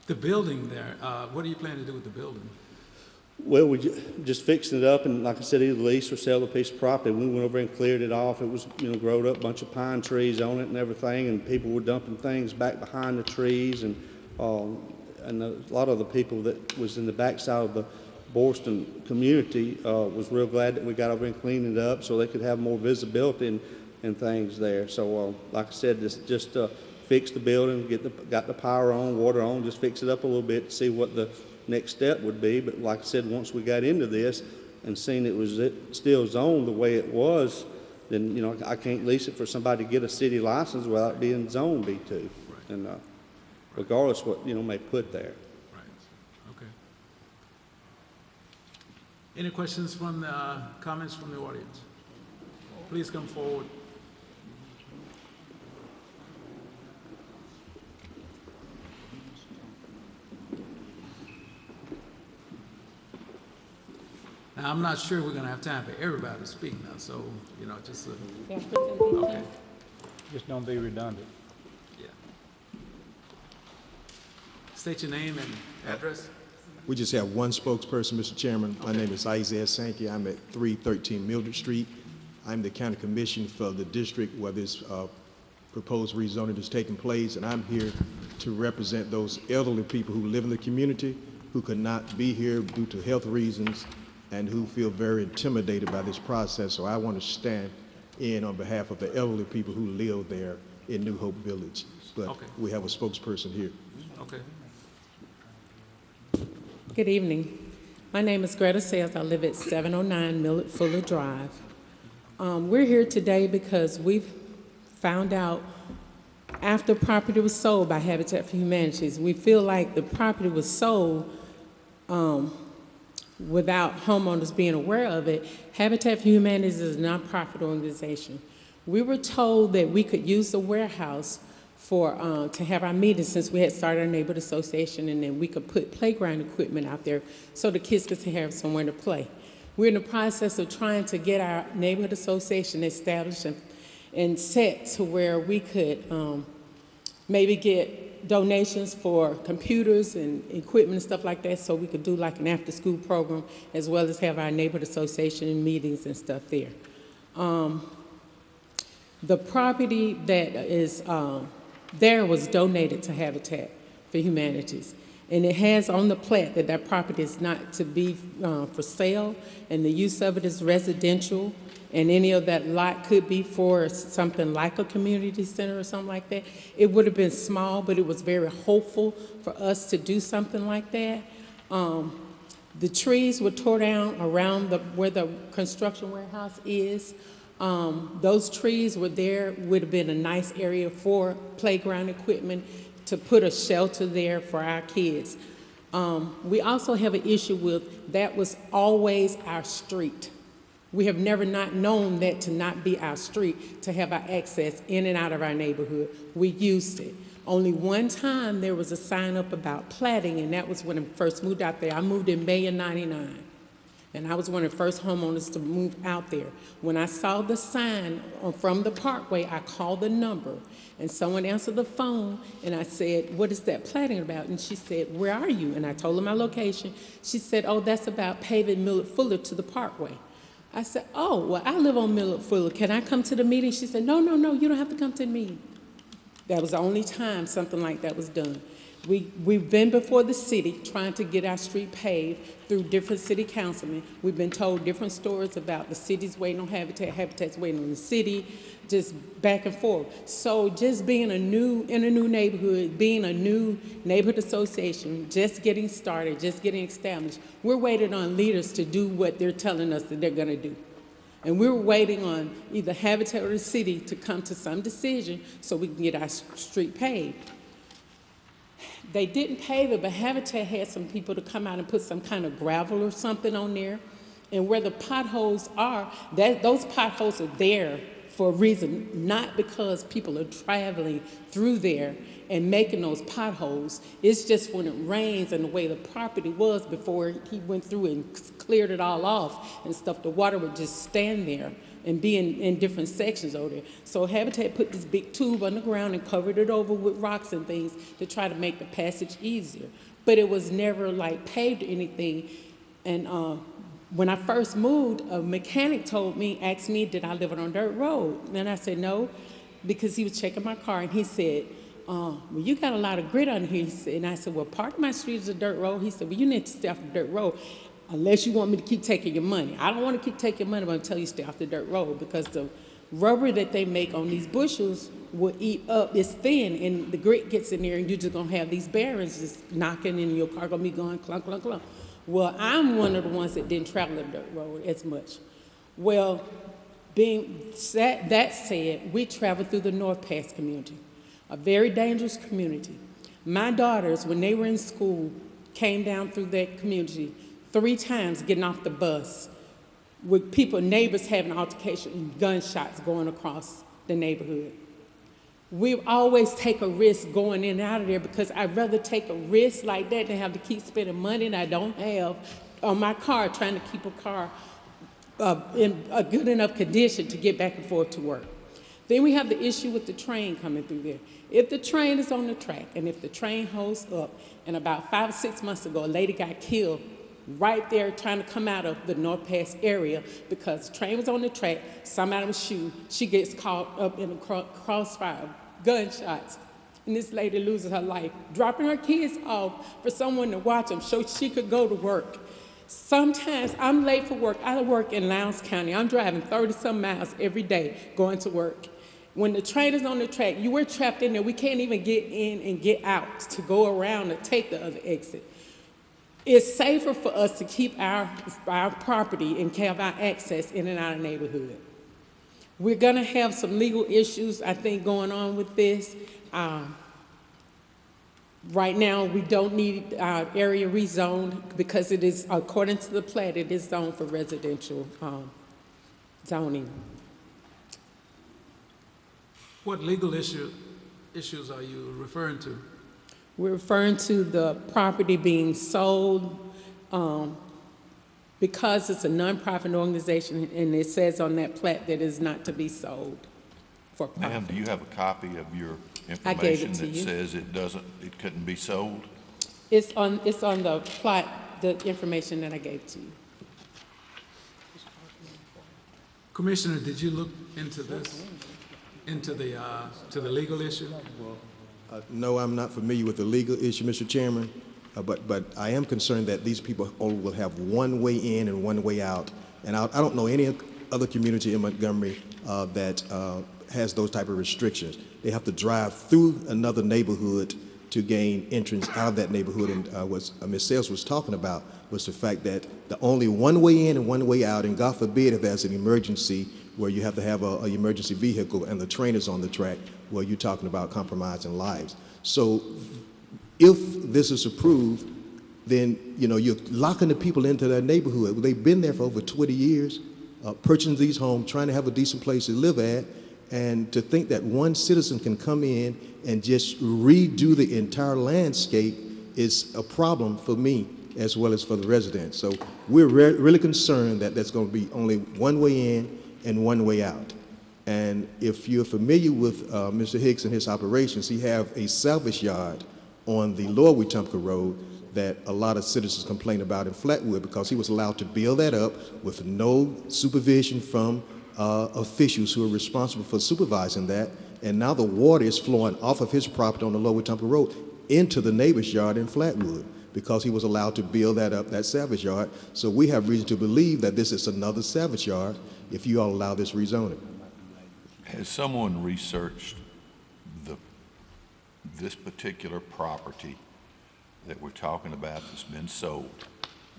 The building there, what do you plan to do with the building? Well, we just fixing it up, and like I said, either lease or sell the piece of property. We went over and cleared it off. It was, growed up, a bunch of pine trees on it and everything, and people were dumping things back behind the trees, and a lot of the people that was in the backside of the Borston community was real glad that we got over and cleaned it up so they could have more visibility and things there. So, like I said, just fix the building, got the power on, water on, just fix it up a little bit to see what the next step would be. But like I said, once we got into this and seen it was still zoned the way it was, then I can't lease it for somebody to get a city license without it being zoned B2, right. And regardless what may put there. Right. Okay. Any questions from the comments from the audience? Please come forward. Now, I'm not sure we're going to have time for everybody to speak now, so, just, okay. Just don't be redundant. Yeah. State your name and address. We just have one spokesperson, Mr. Chairman. My name is Isaiah Sankey. I'm at 313 Mildred Street. I'm the county commission for the district where this proposed rezoning is taking place, and I'm here to represent those elderly people who live in the community who could not be here due to health reasons and who feel very intimidated by this process. So I want to stand in on behalf of the elderly people who live there in New Hope Village. But we have a spokesperson here. Okay. Good evening. My name is Greta Sayers. I live at 709 Millett Fuller Drive. We're here today because we've found out after property was sold by Habitat for Humanities, we feel like the property was sold without homeowners being aware of it. Habitat for Humanities is a nonprofit organization. We were told that we could use the warehouse for to have our meetings since we had started our neighborhood association, and then we could put playground equipment out there so the kids could have somewhere to play. We're in the process of trying to get our neighborhood association established and set to where we could maybe get donations for computers and equipment and stuff like that, so we could do like an after-school program as well as have our neighborhood association meetings and stuff there. The property that is there was donated to Habitat for Humanities, and it has on the plat that that property is not to be for sale, and the use of it is residential, and any of that lot could be for something like a community center or something like that. It would have been small, but it was very hopeful for us to do something like that. The trees were tore down around where the construction warehouse is. Those trees were there, would have been a nice area for playground equipment, to put a shelter there for our kids. We also have an issue with that was always our street. We have never not known that to not be our street, to have our access in and out of our neighborhood. We used it. Only one time there was a sign up about platting, and that was when I first moved out there. I moved in May of '99. And I was one of the first homeowners to move out there. When I saw the sign from the parkway, I called the number, and someone answered the phone, and I said, "What is that platting about?" And she said, "Where are you?" And I told her my location. She said, "Oh, that's about paving Millett Fuller to the parkway." I said, "Oh, well, I live on Millett Fuller. Can I come to the meeting?" She said, "No, you don't have to come to the meeting." That was the only time something like that was done. We've been before the city trying to get our street paved through different city councilmen. We've been told different stories about the city's waiting on Habitat, Habitat's waiting on the city, just back and forth. So just being in a new neighborhood, being a new neighborhood association, just getting started, just getting established, we're waiting on leaders to do what they're telling us that they're gonna do. And we're waiting on either Habitat or the city to come to some decision so we can get our street paved. They didn't pave it, but Habitat had some people to come out and put some kind of gravel or something on there. And where the potholes are, those potholes are there for a reason, not because people are traveling through there and making those potholes. It's just when it rains and the way the property was before he went through and cleared it all off and stuff, the water would just stand there and be in different sections over there. So Habitat put this big tube on the ground and covered it over with rocks and things to try to make the passage easier. But it was never like paved or anything. And when I first moved, a mechanic asked me, did I live on a dirt road? And I said no, because he was checking my car, and he said, well, you got a lot of grit on here. He said, and I said, well, part of my street is a dirt road. He said, well, you need to stay off the dirt road, unless you want me to keep taking your money. I don't want to keep taking your money, but I'm tell you stay off the dirt road, because the rubber that they make on these bushels will eat up, it's thin, and the grit gets in there, and you're just going to have these bearings just knocking, and your car going to be going clunk, clunk, clunk. Well, I'm one of the ones that didn't travel the dirt road as much. Well, that said, we traveled through the North Pass community, a very dangerous community. My daughters, when they were in school, came down through that community 3 times getting off the bus with people, neighbors having altercation and gunshots going across the neighborhood. We always take a risk going in and out of there, because I'd rather take a risk like that than have to keep spending money that I don't have on my car, trying to keep a car in a good enough condition to get back and forth to work. Then we have the issue with the train coming through there. If the train is on the track, and if the train holds up, and about 5 or 6 months ago, a lady got killed right there trying to come out of the North Pass area because the train was on the track, somebody was shooting, she gets caught up in a crossfire, gunshots, and this lady loses her life, dropping her kids off for someone to watch them so she could go to work. Sometimes I'm late for work. I work in Lowndes County. I'm driving 30-some miles every day going to work. When the train is on the track, we're trapped in there. We can't even get in and get out to go around to take the other exit. It's safer for us to keep our property and have our access in and out of the neighborhood. We're gonna have some legal issues, I think, going on with this. Right now, we don't need our area rezoned because it is, according to the plat, it is zoned for residential zoning. What legal issues are you referring to? We're referring to the property being sold because it's a nonprofit organization and it says on that plat that it is not to be sold for profit. Ma'am, do you have a copy of your I gave it information to that you. says it couldn't be sold? It's on the plot, the information that I gave to you. Commissioner, did you look into this, into the legal issue? No, I'm not familiar with the legal issue, Mr. Chairman, but I am concerned that these people only will have one way in and one way out. And I don't know any other community in Montgomery that has those type of restrictions. They have to drive through another neighborhood to gain entrance out of that neighborhood. And what Ms. Sales was talking about was the fact that the only one way in and one way out, and God forbid if there's an emergency where you have to have an emergency vehicle and the train is on the track, well, you're talking about compromising lives. So if this is approved, then, you know, you're locking the people into their neighborhood. They've been there for over 20 years, purchasing these homes, trying to have a decent place to live at, and to think that one citizen can come in and just redo the entire landscape is a problem for me as well as for the residents. So we're really concerned that there's going to be only one way in and one way out. And if you're familiar with Mr. Hicks and his operations, he have a salvage yard on the Lower Wetumpka Road that a lot of citizens complain about in Flatwood because he was allowed to build that up with no supervision from officials who are responsible for supervising that. And now the water is flowing off of his property on the Lower Wetumpka Road into the neighbor's yard in Flatwood because he was allowed to build that up, that salvage yard. So we have reason to believe that this is another salvage yard if you all allow this rezoning. Has someone researched this particular property that we're talking about that's been sold?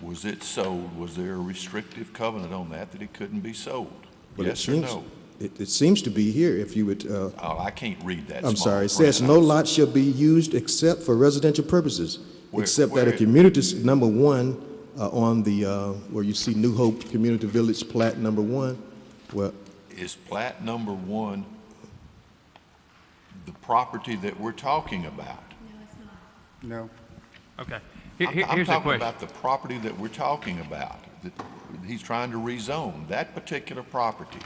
Was it sold? Was there a restrictive covenant on that it couldn't be sold? But yes or no? It seems to be here if you would. Oh, I can't read that. I'm small sorry. It print. says no lot shall be used except for residential purposes, except that a community number one on the where you see New Hope Community Village plat number 1. Well, is plat number 1 the property that we're talking about? No. Okay. I'm Here's the talking question. about the property that we're talking about, that he's trying to rezone, that particular property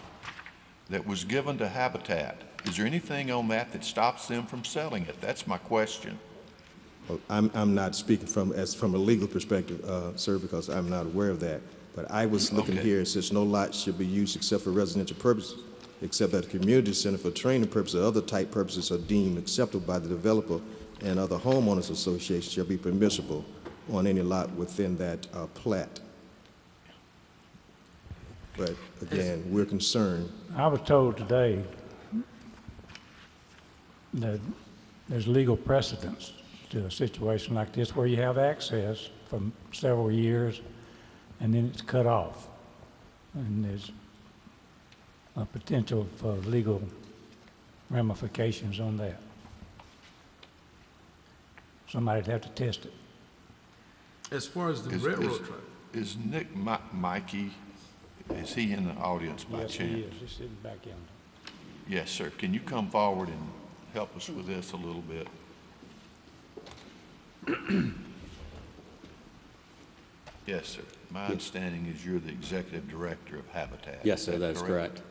that was given to Habitat. Is there anything on that stops them from selling it? That's my question. well, I'm not speaking from a legal perspective, sir, because I'm not aware of that. But I was looking here. It says no lot should be used except for residential purposes, except that a community center for training purposes or other type purposes are deemed acceptable by the developer and other homeowners associations shall be permissible on any lot within that plat. But again, we're concerned. I was told today that there's legal precedence to a situation like this where you have access for several years and then it's cut off. And there's a potential for legal ramifications on that. Somebody'd have to test it. As far as the railroad track. Is Nick Mikey, is he in the audience by chance? Yes, he is. He's sitting back in. Yes, sir. Can you come forward and help us with this a little bit? Yes, sir. My understanding is you're the executive director of Habitat. Yes, sir, that is correct.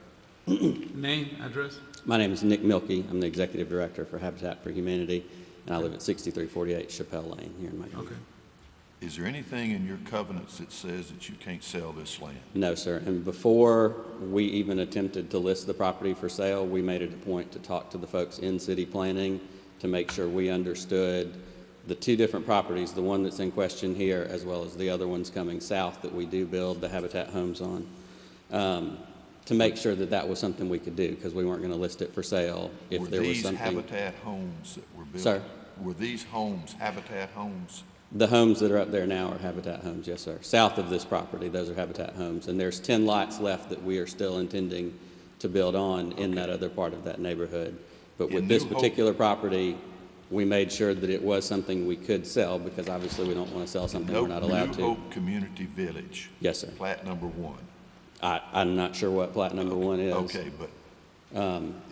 Name, address? My name is Nick Milkey. I'm the executive director for Habitat for Humanity, and I live at 6348 Chappelle Lane here in Montgomery. Okay. Is there anything in your covenants that says that you can't sell this land? No, sir. And before we even attempted to list the property for sale, we made it a point to talk to the folks in city planning to make sure we understood the two different properties, the one that's in question here, as well as the other ones coming south that we do build the Habitat homes on, to make sure that that was something we could do, because we weren't going to list it for sale if there was something. Were these Habitat homes that were built? Sir? Were these homes Habitat homes? The homes that are up there now are Habitat homes, yes, sir. South of this property, those are Habitat homes. And there's 10 lots left that we are still intending to build on in that other part of that neighborhood. But with this particular property, we made sure that it was something we could sell, because obviously we don't want to sell something we're not allowed to. New Hope Community Village. Yes, sir. Plat number 1. I'm not sure what plat number 1 is. Okay,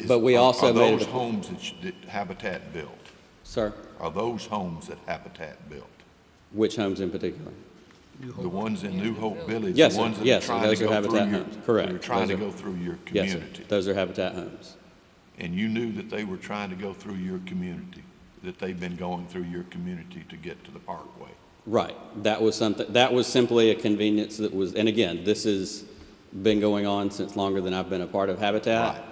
but we also made those homes that Habitat built? Sir? Are those homes that Habitat built? Which homes in particular? The ones in New Hope Village? Yes, the ones sir. that Yes, are sir. trying Those to are go Habitat through homes. Correct. They're trying Those to are- go through your Yes, sir. community? Those are Habitat homes. And you knew that they were trying to go through your community, that they've been going through your community to get to the parkway? Right. That was simply a convenience that was, and again, this has been going on since longer than I've been a part of Habitat. Right.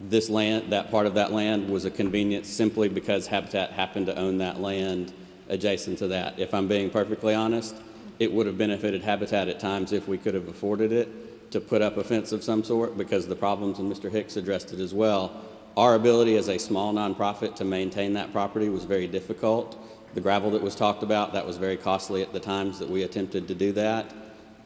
This land, that part of that land was a convenience simply because Habitat happened to own that land adjacent to that. If I'm being perfectly honest, it would have benefited Habitat at times if we could have afforded it to put up a fence of some sort, because the problems, and Mr. Hicks addressed it as well, our ability as a small nonprofit to maintain that property was very difficult. The gravel that was talked about, that was very costly at the times that we attempted to do that.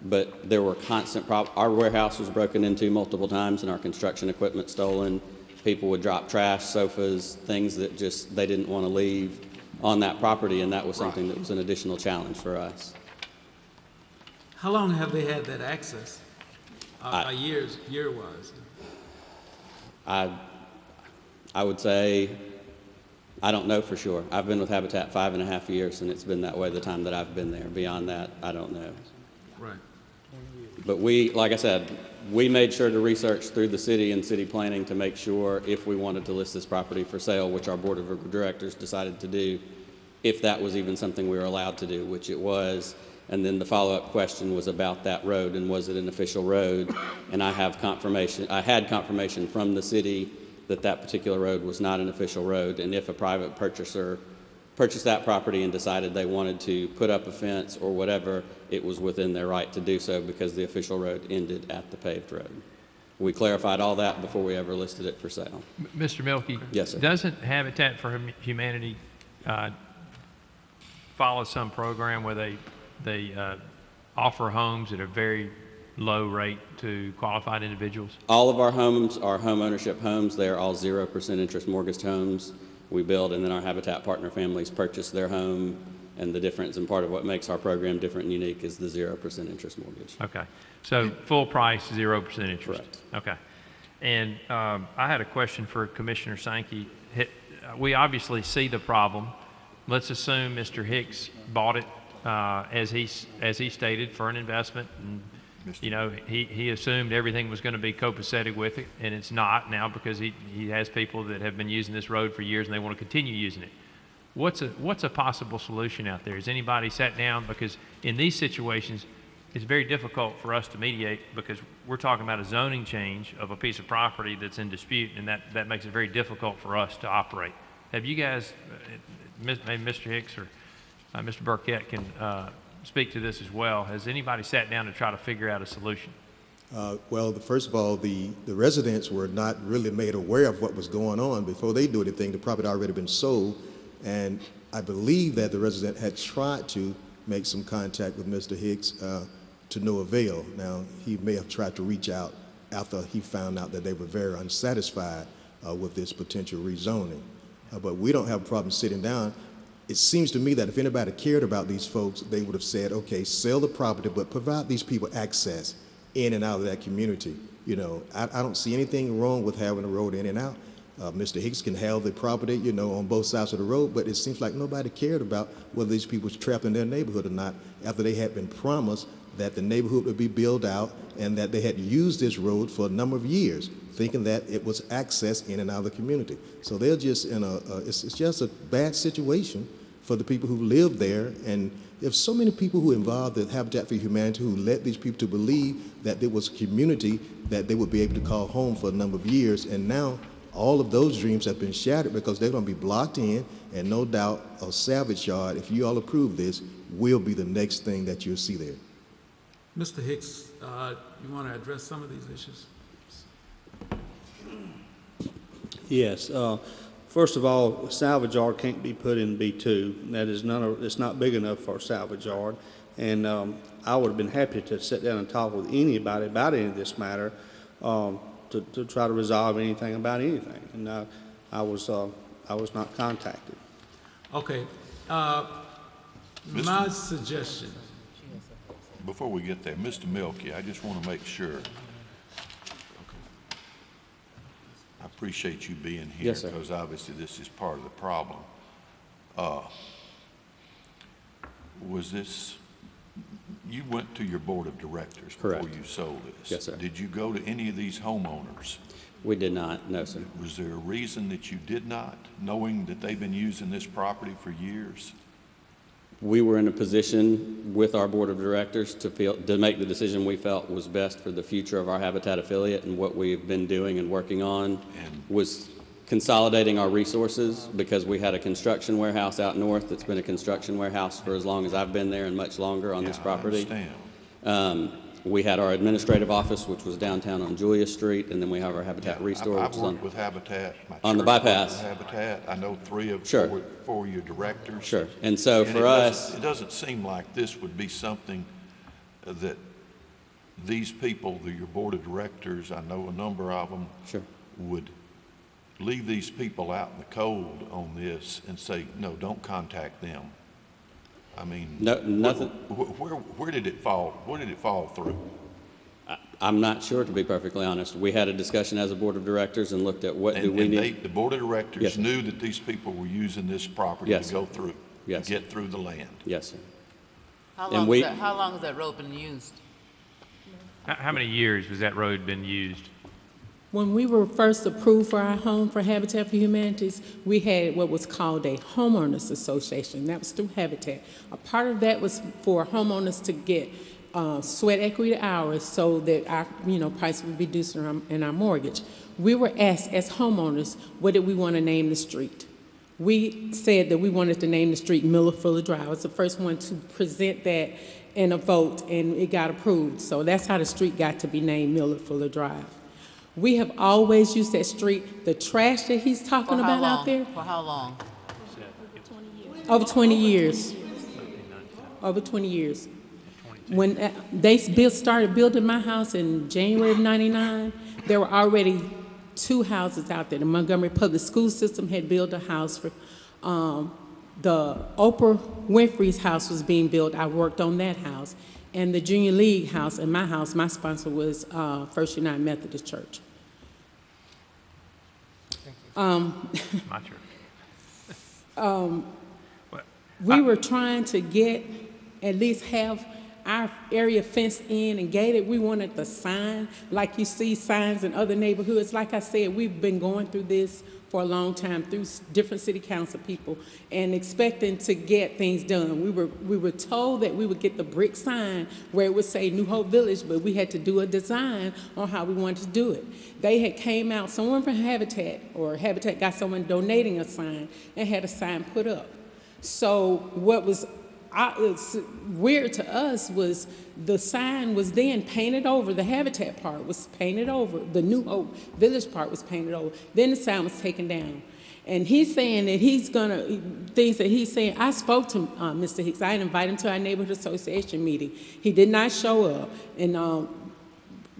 But there were constant problems. Our warehouse was broken into multiple times and our construction equipment stolen. People would drop trash, sofas, things that just they didn't want to leave on that property, and that was something that was an additional challenge for us. How long have they had that access? Year-wise? I would say, I don't know for sure. I've been with Habitat 5.5 years, and it's been that way the time that I've been there. Beyond that, I don't know. Right. But we, like I said, we made sure to research through the city and city planning to make sure if we wanted to list this property for sale, which our board of directors decided to do, if that was even something we were allowed to do, which it was. And then the follow-up question was about that road, and was it an official road? And I had confirmation from the city that that particular road was not an official road, and if a private purchaser purchased that property and decided they wanted to put up a fence or whatever, it was within their right to do so because the official road ended at the paved road. We clarified all that before we ever listed it for sale. Mr. Milkey? Yes, sir. Doesn't Habitat for Humanity follow some program where they offer homes at a very low rate to qualified individuals? All of our homes are home ownership homes. They are all 0% interest mortgaged homes. We build, and then our Habitat partner families purchase their home, and the difference, and part of what makes our program different and unique, is the 0% interest mortgage. Okay. So full price, 0% interest? Correct. Okay. And I had a question for Commissioner Sankey. We obviously see the problem. Let's assume Mr. Hicks bought it as he stated, for an investment, and you know, he assumed everything was going to be copacetic with it, and it's not now, because he has people that have been using this road for years and they want to continue using it. What's a possible solution out there? Has anybody sat down? Because in these situations, it's very difficult for us to mediate, because we're talking about a zoning change of a piece of property that's in dispute, and that makes it very difficult for us to operate. Have you guys, maybe Mr. Hicks or Mr. Burkett can speak to this as well. Has anybody sat down to try to figure out a solution? Well, first of all, the residents were not really made aware of what was going on before they do anything. The property had already been sold, and I believe that the resident had tried to make some contact with Mr. Hicks to no avail. Now, he may have tried to reach out after he found out that they were very unsatisfied with this potential rezoning. But we don't have a problem sitting down. It seems to me that if anybody cared about these folks, they would have said, okay, sell the property, but provide these people access in and out of that community. You know, I don't see anything wrong with having a road in and out. Mr. Hicks can have the property, you know, on both sides of the road, but it seems like nobody cared about whether these people were trapped in their neighborhood or not after they had been promised that the neighborhood would be built out and that they had used this road for a number of years, thinking that it was access in and out of the community. So they're just in it's just a bad situation for the people who live there. And there's so many people who involved in Habitat for Humanity who led these people to believe that there was a community that they would be able to call home for a number of years. And now all of those dreams have been shattered because they're going to be blocked in, and no doubt a salvage yard, if you all approve this, will be the next thing that you'll see there. Mr. Hicks, you want to address some of these issues? Yes. First of all, a salvage yard can't be put in B2. That is it's not big enough for a salvage yard. And I would have been happy to sit down and talk with anybody about any of this matter to try to resolve anything about anything. And I was not contacted. Okay. My suggestion. Before we get there, Mr. Milky, I just want to make sure. I appreciate you being here. Yes, sir. Because obviously this is part of the problem. Was this, you went to your board of directors Correct. before you sold this? Yes, sir. Did you go to any of these homeowners? We did not, no, sir. Was there a reason that you did not, knowing that they've been using this property for years? We were in a position with our board of directors to make the decision we felt was best for the future of our Habitat affiliate, and what we've been doing and working on was consolidating our resources, because we had a construction warehouse out north that's been a construction warehouse for as long as I've been there and much longer on this property. I understand. We had our administrative office, which was downtown on Julia Street, and then we have our Habitat Restore, I've which is worked with Habitat. My on the church worked bypass. with Habitat. I know three of Sure. four of your directors. Sure. And so for it us, it doesn't seem like this would be something that these people, your board of directors, I know a number of them, sure, would leave these people out in the cold on this and say, no, don't contact them. I mean, no, nothing. Where did it fall? Where did it fall through? I'm not sure, to be perfectly honest. We had a discussion as a board of directors and looked at what do we need. The board of directors Yes, sir. knew that these people were using this property Yes, to go sir. through, Yes, to get through the land. Yes, sir. How And we- long has that road been used? How many years has that road been used? When we were first approved for our home for Habitat for Humanities, we had what was called a homeowners association. That was through Habitat. A part of that was for homeowners to get sweat equity hours so that our price would be reduced in our mortgage. We were asked as homeowners, what did we want to name the street? We said that we wanted to name the street Miller Fuller Drive. I was the first one to present that in a vote, and it got approved. So that's how the street got to be named Miller Fuller Drive. We have always used that street. The trash that he's talking For how about out long? there, For how long? over 20 years. Over 20 years. When they started building my house in January of '99, there were already 2 houses out there. The Montgomery Public School System had built a house for, the Oprah Winfrey's house was being built. I worked on that house. And the Junior League house, and my house, my sponsor was First United Methodist Church. My church. We were trying to get, at least have our area fenced in and gated. We wanted the sign, like you see signs in other neighborhoods. Like I said, we've been going through this for a long time through different city council people and expecting to get things done. We were told that we would get the brick sign where it would say New Hope Village, but we had to do a design on how we wanted to do it. They had came out, someone from Habitat, or Habitat got someone donating a sign and had a sign put up. So what was weird to us was the sign was then painted over. The Habitat part was painted over. The New Hope Village part was painted over. Then the sign was taken down. And he's saying that things that he's saying, I spoke to Mr. Hicks. I invited him to our neighborhood association meeting. He did not show up. And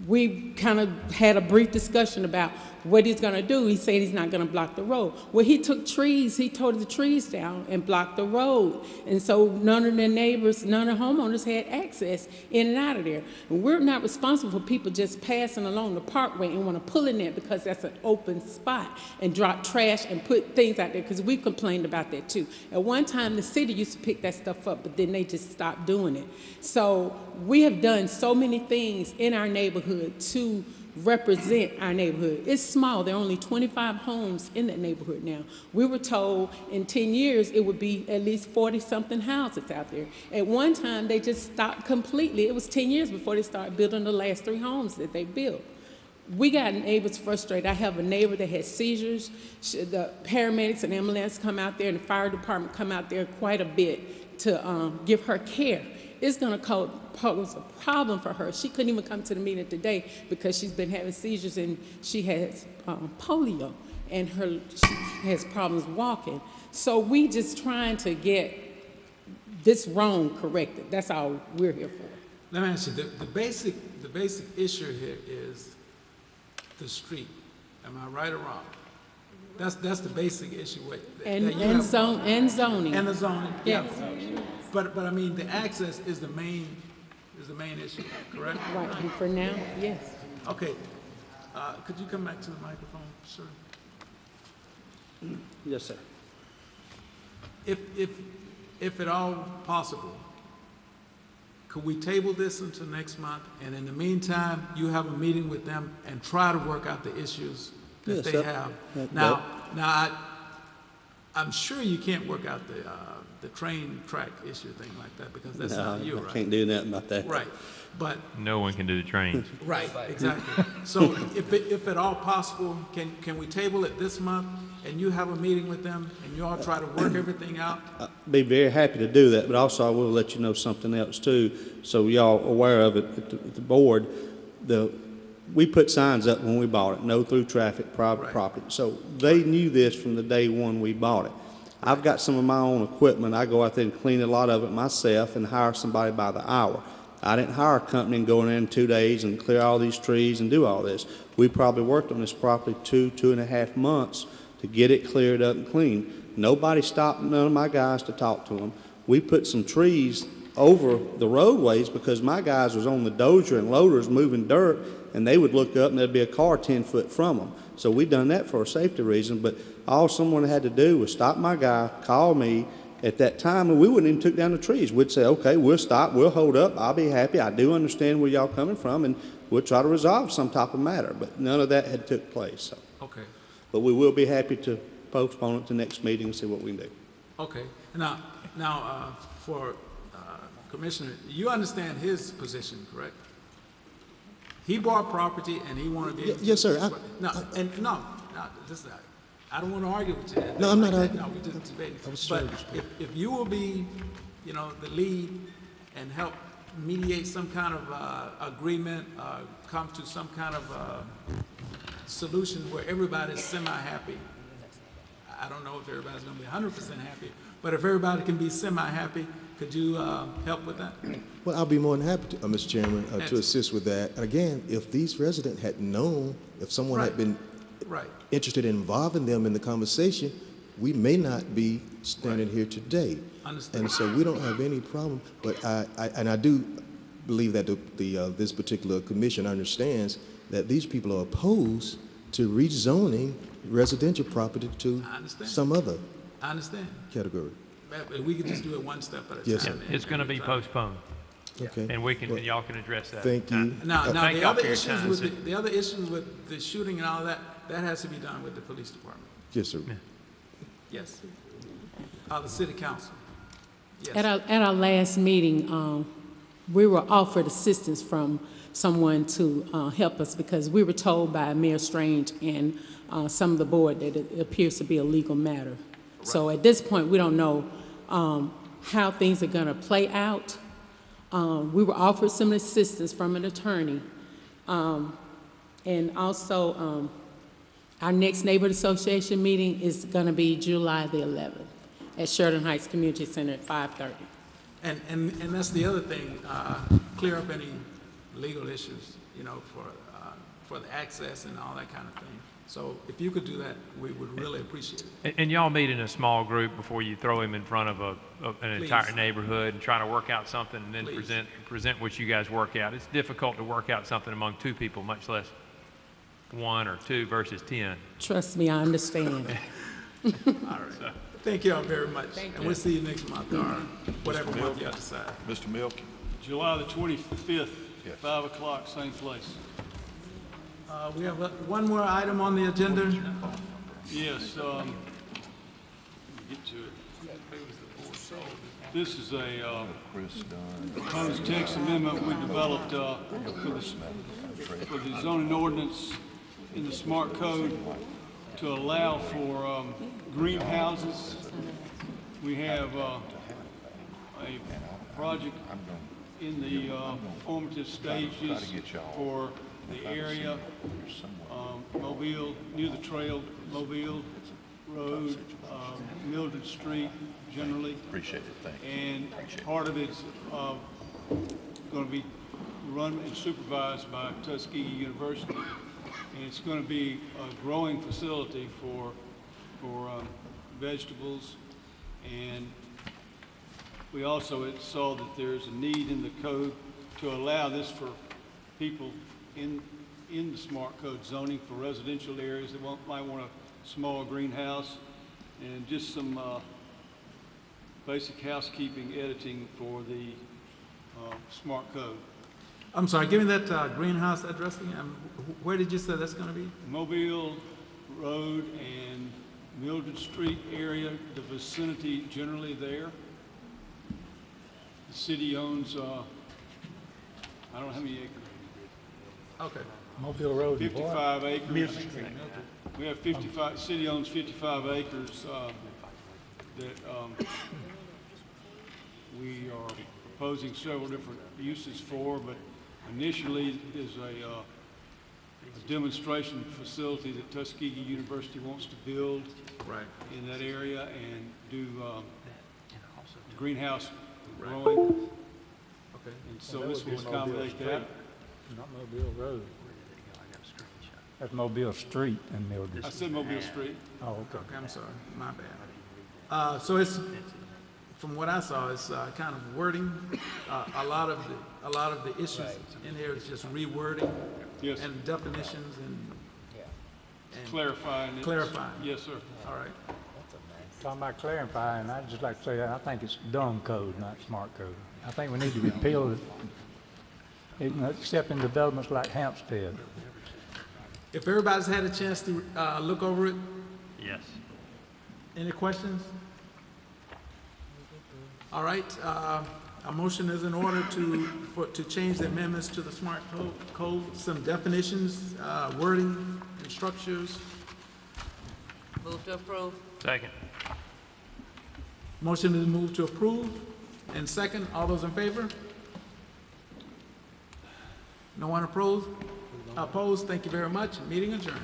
we kind of had a brief discussion about what he's going to do. He said he's not going to block the road. Well, he took trees, he tore the trees down and blocked the road. And so none of the neighbors, none of the homeowners had access in and out of there. And we're not responsible for people just passing along the parkway and want to pull in there because that's an open spot and drop trash and put things out there, because we complained about that too. At one time, the city used to pick that stuff up, but then they just stopped doing it. So we have done so many things in our neighborhood to represent our neighborhood. It's small. There are only 25 homes in that neighborhood now. We were told in 10 years it would be at least 40-something houses out there. At one time, they just stopped completely. It was 10 years before they started building the last 3 homes that they built. We got neighbors frustrated. I have a neighbor that had seizures. The paramedics and ambulance come out there, and the fire department come out there quite a bit to give her care. It's going to pose a problem for her. She couldn't even come to the meeting today because she's been having seizures and she has polio. and she has problems walking. So we just trying to get this wrong corrected. That's all we're here for. Let me ask you, the basic issue here is the street. Am I right or wrong? That's the basic issue. And zoning. And the zoning. Yes. Yeah. But I mean, the access is the main issue, correct? Right, and for now, yes. Okay. Could you come back to the microphone, sir? Yes, sir. If at all possible, could we table this until next month? And in the meantime, you have a meeting with them and try to work out the issues that they have. I'm sure you can't work out the train track issue thing like that because that's not you, right? I can't do nothing about that. Right, but No one can do the trains. right, exactly. So if at all possible, can we table it this month and you have a meeting with them and you all try to work everything out? I'd be very happy to do that, but also I will let you know something else too, so y'all aware of it at the board. We put signs up when we bought it, no through traffic, private property. So they knew this from the day one we bought it. I've got some of my own equipment. I go out there and clean a lot of it myself and hire somebody by the hour. I didn't hire a company and go in there in 2 days and clear all these trees and do all this. We probably worked on this property 2.5 months to get it cleared up and clean. Nobody stopped none of my guys to talk to them. We put some trees over the roadways because my guys was on the dozer and loaders moving dirt, and they would look up and there'd be a car 10 foot from them. So we done that for a safety reason, but all someone had to do was stop my guy, call me at that time, and we wouldn't even took down the trees. We'd say, okay, we'll stop, we'll hold up, I'll be happy, I do understand where y'all coming from, and we'll try to resolve some type of matter, but none of that had took place. So. Okay. But we will be happy to postpone it to next meeting and see what we can do. Okay. Now, for Commissioner, you understand his position, correct? He bought property and he wanted to be able to... Yes, sir. I don't want to argue with you. No, I'm not arguing. No, we're just debating. But if you will be, the lead and help mediate some kind of agreement, come to some kind of solution where everybody's semi-happy. I don't know if everybody's going to be 100% happy, but if everybody can be semi-happy, could you help with that? Well, I'll be more than happy to, Mr. Chairman, to assist with that. Again, if these residents had known, if someone had been interested in involving them in the conversation, we may not be standing here today. Understand. And so we don't have any problem. But I do believe that this particular commission understands that these people are opposed to rezoning residential property to some other category. We could just do it one step at a time. Yes, sir. It's going to be postponed. Okay. And y'all can address that. Thank you. Now Thank the y'all other for your issues time. with the other issues with the shooting and all that has to be done with the police department. Yes, sir. Yes. The city council. Yes. At our last meeting, we were offered assistance from someone to help us because we were told by Mayor Strange and some of the board that it appears to be a legal matter. Right. So at this point, we don't know how things are going to play out. We were offered some assistance from an attorney. And also, our next neighborhood association meeting is going to be July the 11th at Sheridan Heights Community Center at 5:30. And that's the other thing, clear up any legal issues, for the access and all that kind of thing. So if you could do that, we would really appreciate it. And y'all meet in a small group before you throw him in front of an entire neighborhood and try to work out something and then present what you guys work out. It's difficult to work out something among two people, much less 1 or 2 versus 10. Trust me, I understand. All right. So, thank you all very much. And we'll see you next month or whatever month y'all decide. Mr. Milk? July the 25th, 5 o'clock, same place. We have one more item on the agenda. Yes, let me get to it. This is a proposed text amendment we developed for the zoning ordinance in the smart code to allow for greenhouses. We have a project in the formative stages for the area. Mobile, near the trail, Mobile Road, Mildred Street generally. Appreciate it, thank you. And part of it's going to be run and supervised by Tuskegee University. And it's going to be a growing facility for vegetables. And we also saw that there's a need in the code to allow this for people in the smart code zoning for residential areas that might want a small greenhouse, and just some basic housekeeping editing for the smart code. I'm sorry, give me that greenhouse address again. Where did you say that's going to be? Mobile Road and Mildred Street area, the vicinity generally there. The city owns, I don't know how many acres. Okay. Mobile Road. 55 acres. We have 55, city owns 55 acres that we are proposing several different uses for, but initially is a demonstration facility that Tuskegee University wants to build in that area and do greenhouse growing. Okay. And so this will accommodate that. Not Mobile Road. That's Mobile Street in Mildred. I said Mobile Street. Oh, okay. Okay, I'm sorry, my bad. So it's, from what I saw, it's kind of wording. A lot of the issues in here is just rewording and definitions and clarifying. Yes, sir. All right. Talking about clarifying, I'd just like to say that I think it's dumb code, not smart code. I think we need to repeal it, except in developments like Hampstead. If everybody's had a chance to look over it, yes. Any questions? All right. A motion is in order to change the amendments to the smart code, some definitions, wording, and structures. Move to approve. Second. Motion is moved to approve. And second, all those in favor? No one opposed? Opposed? Thank you very much. Meeting adjourned.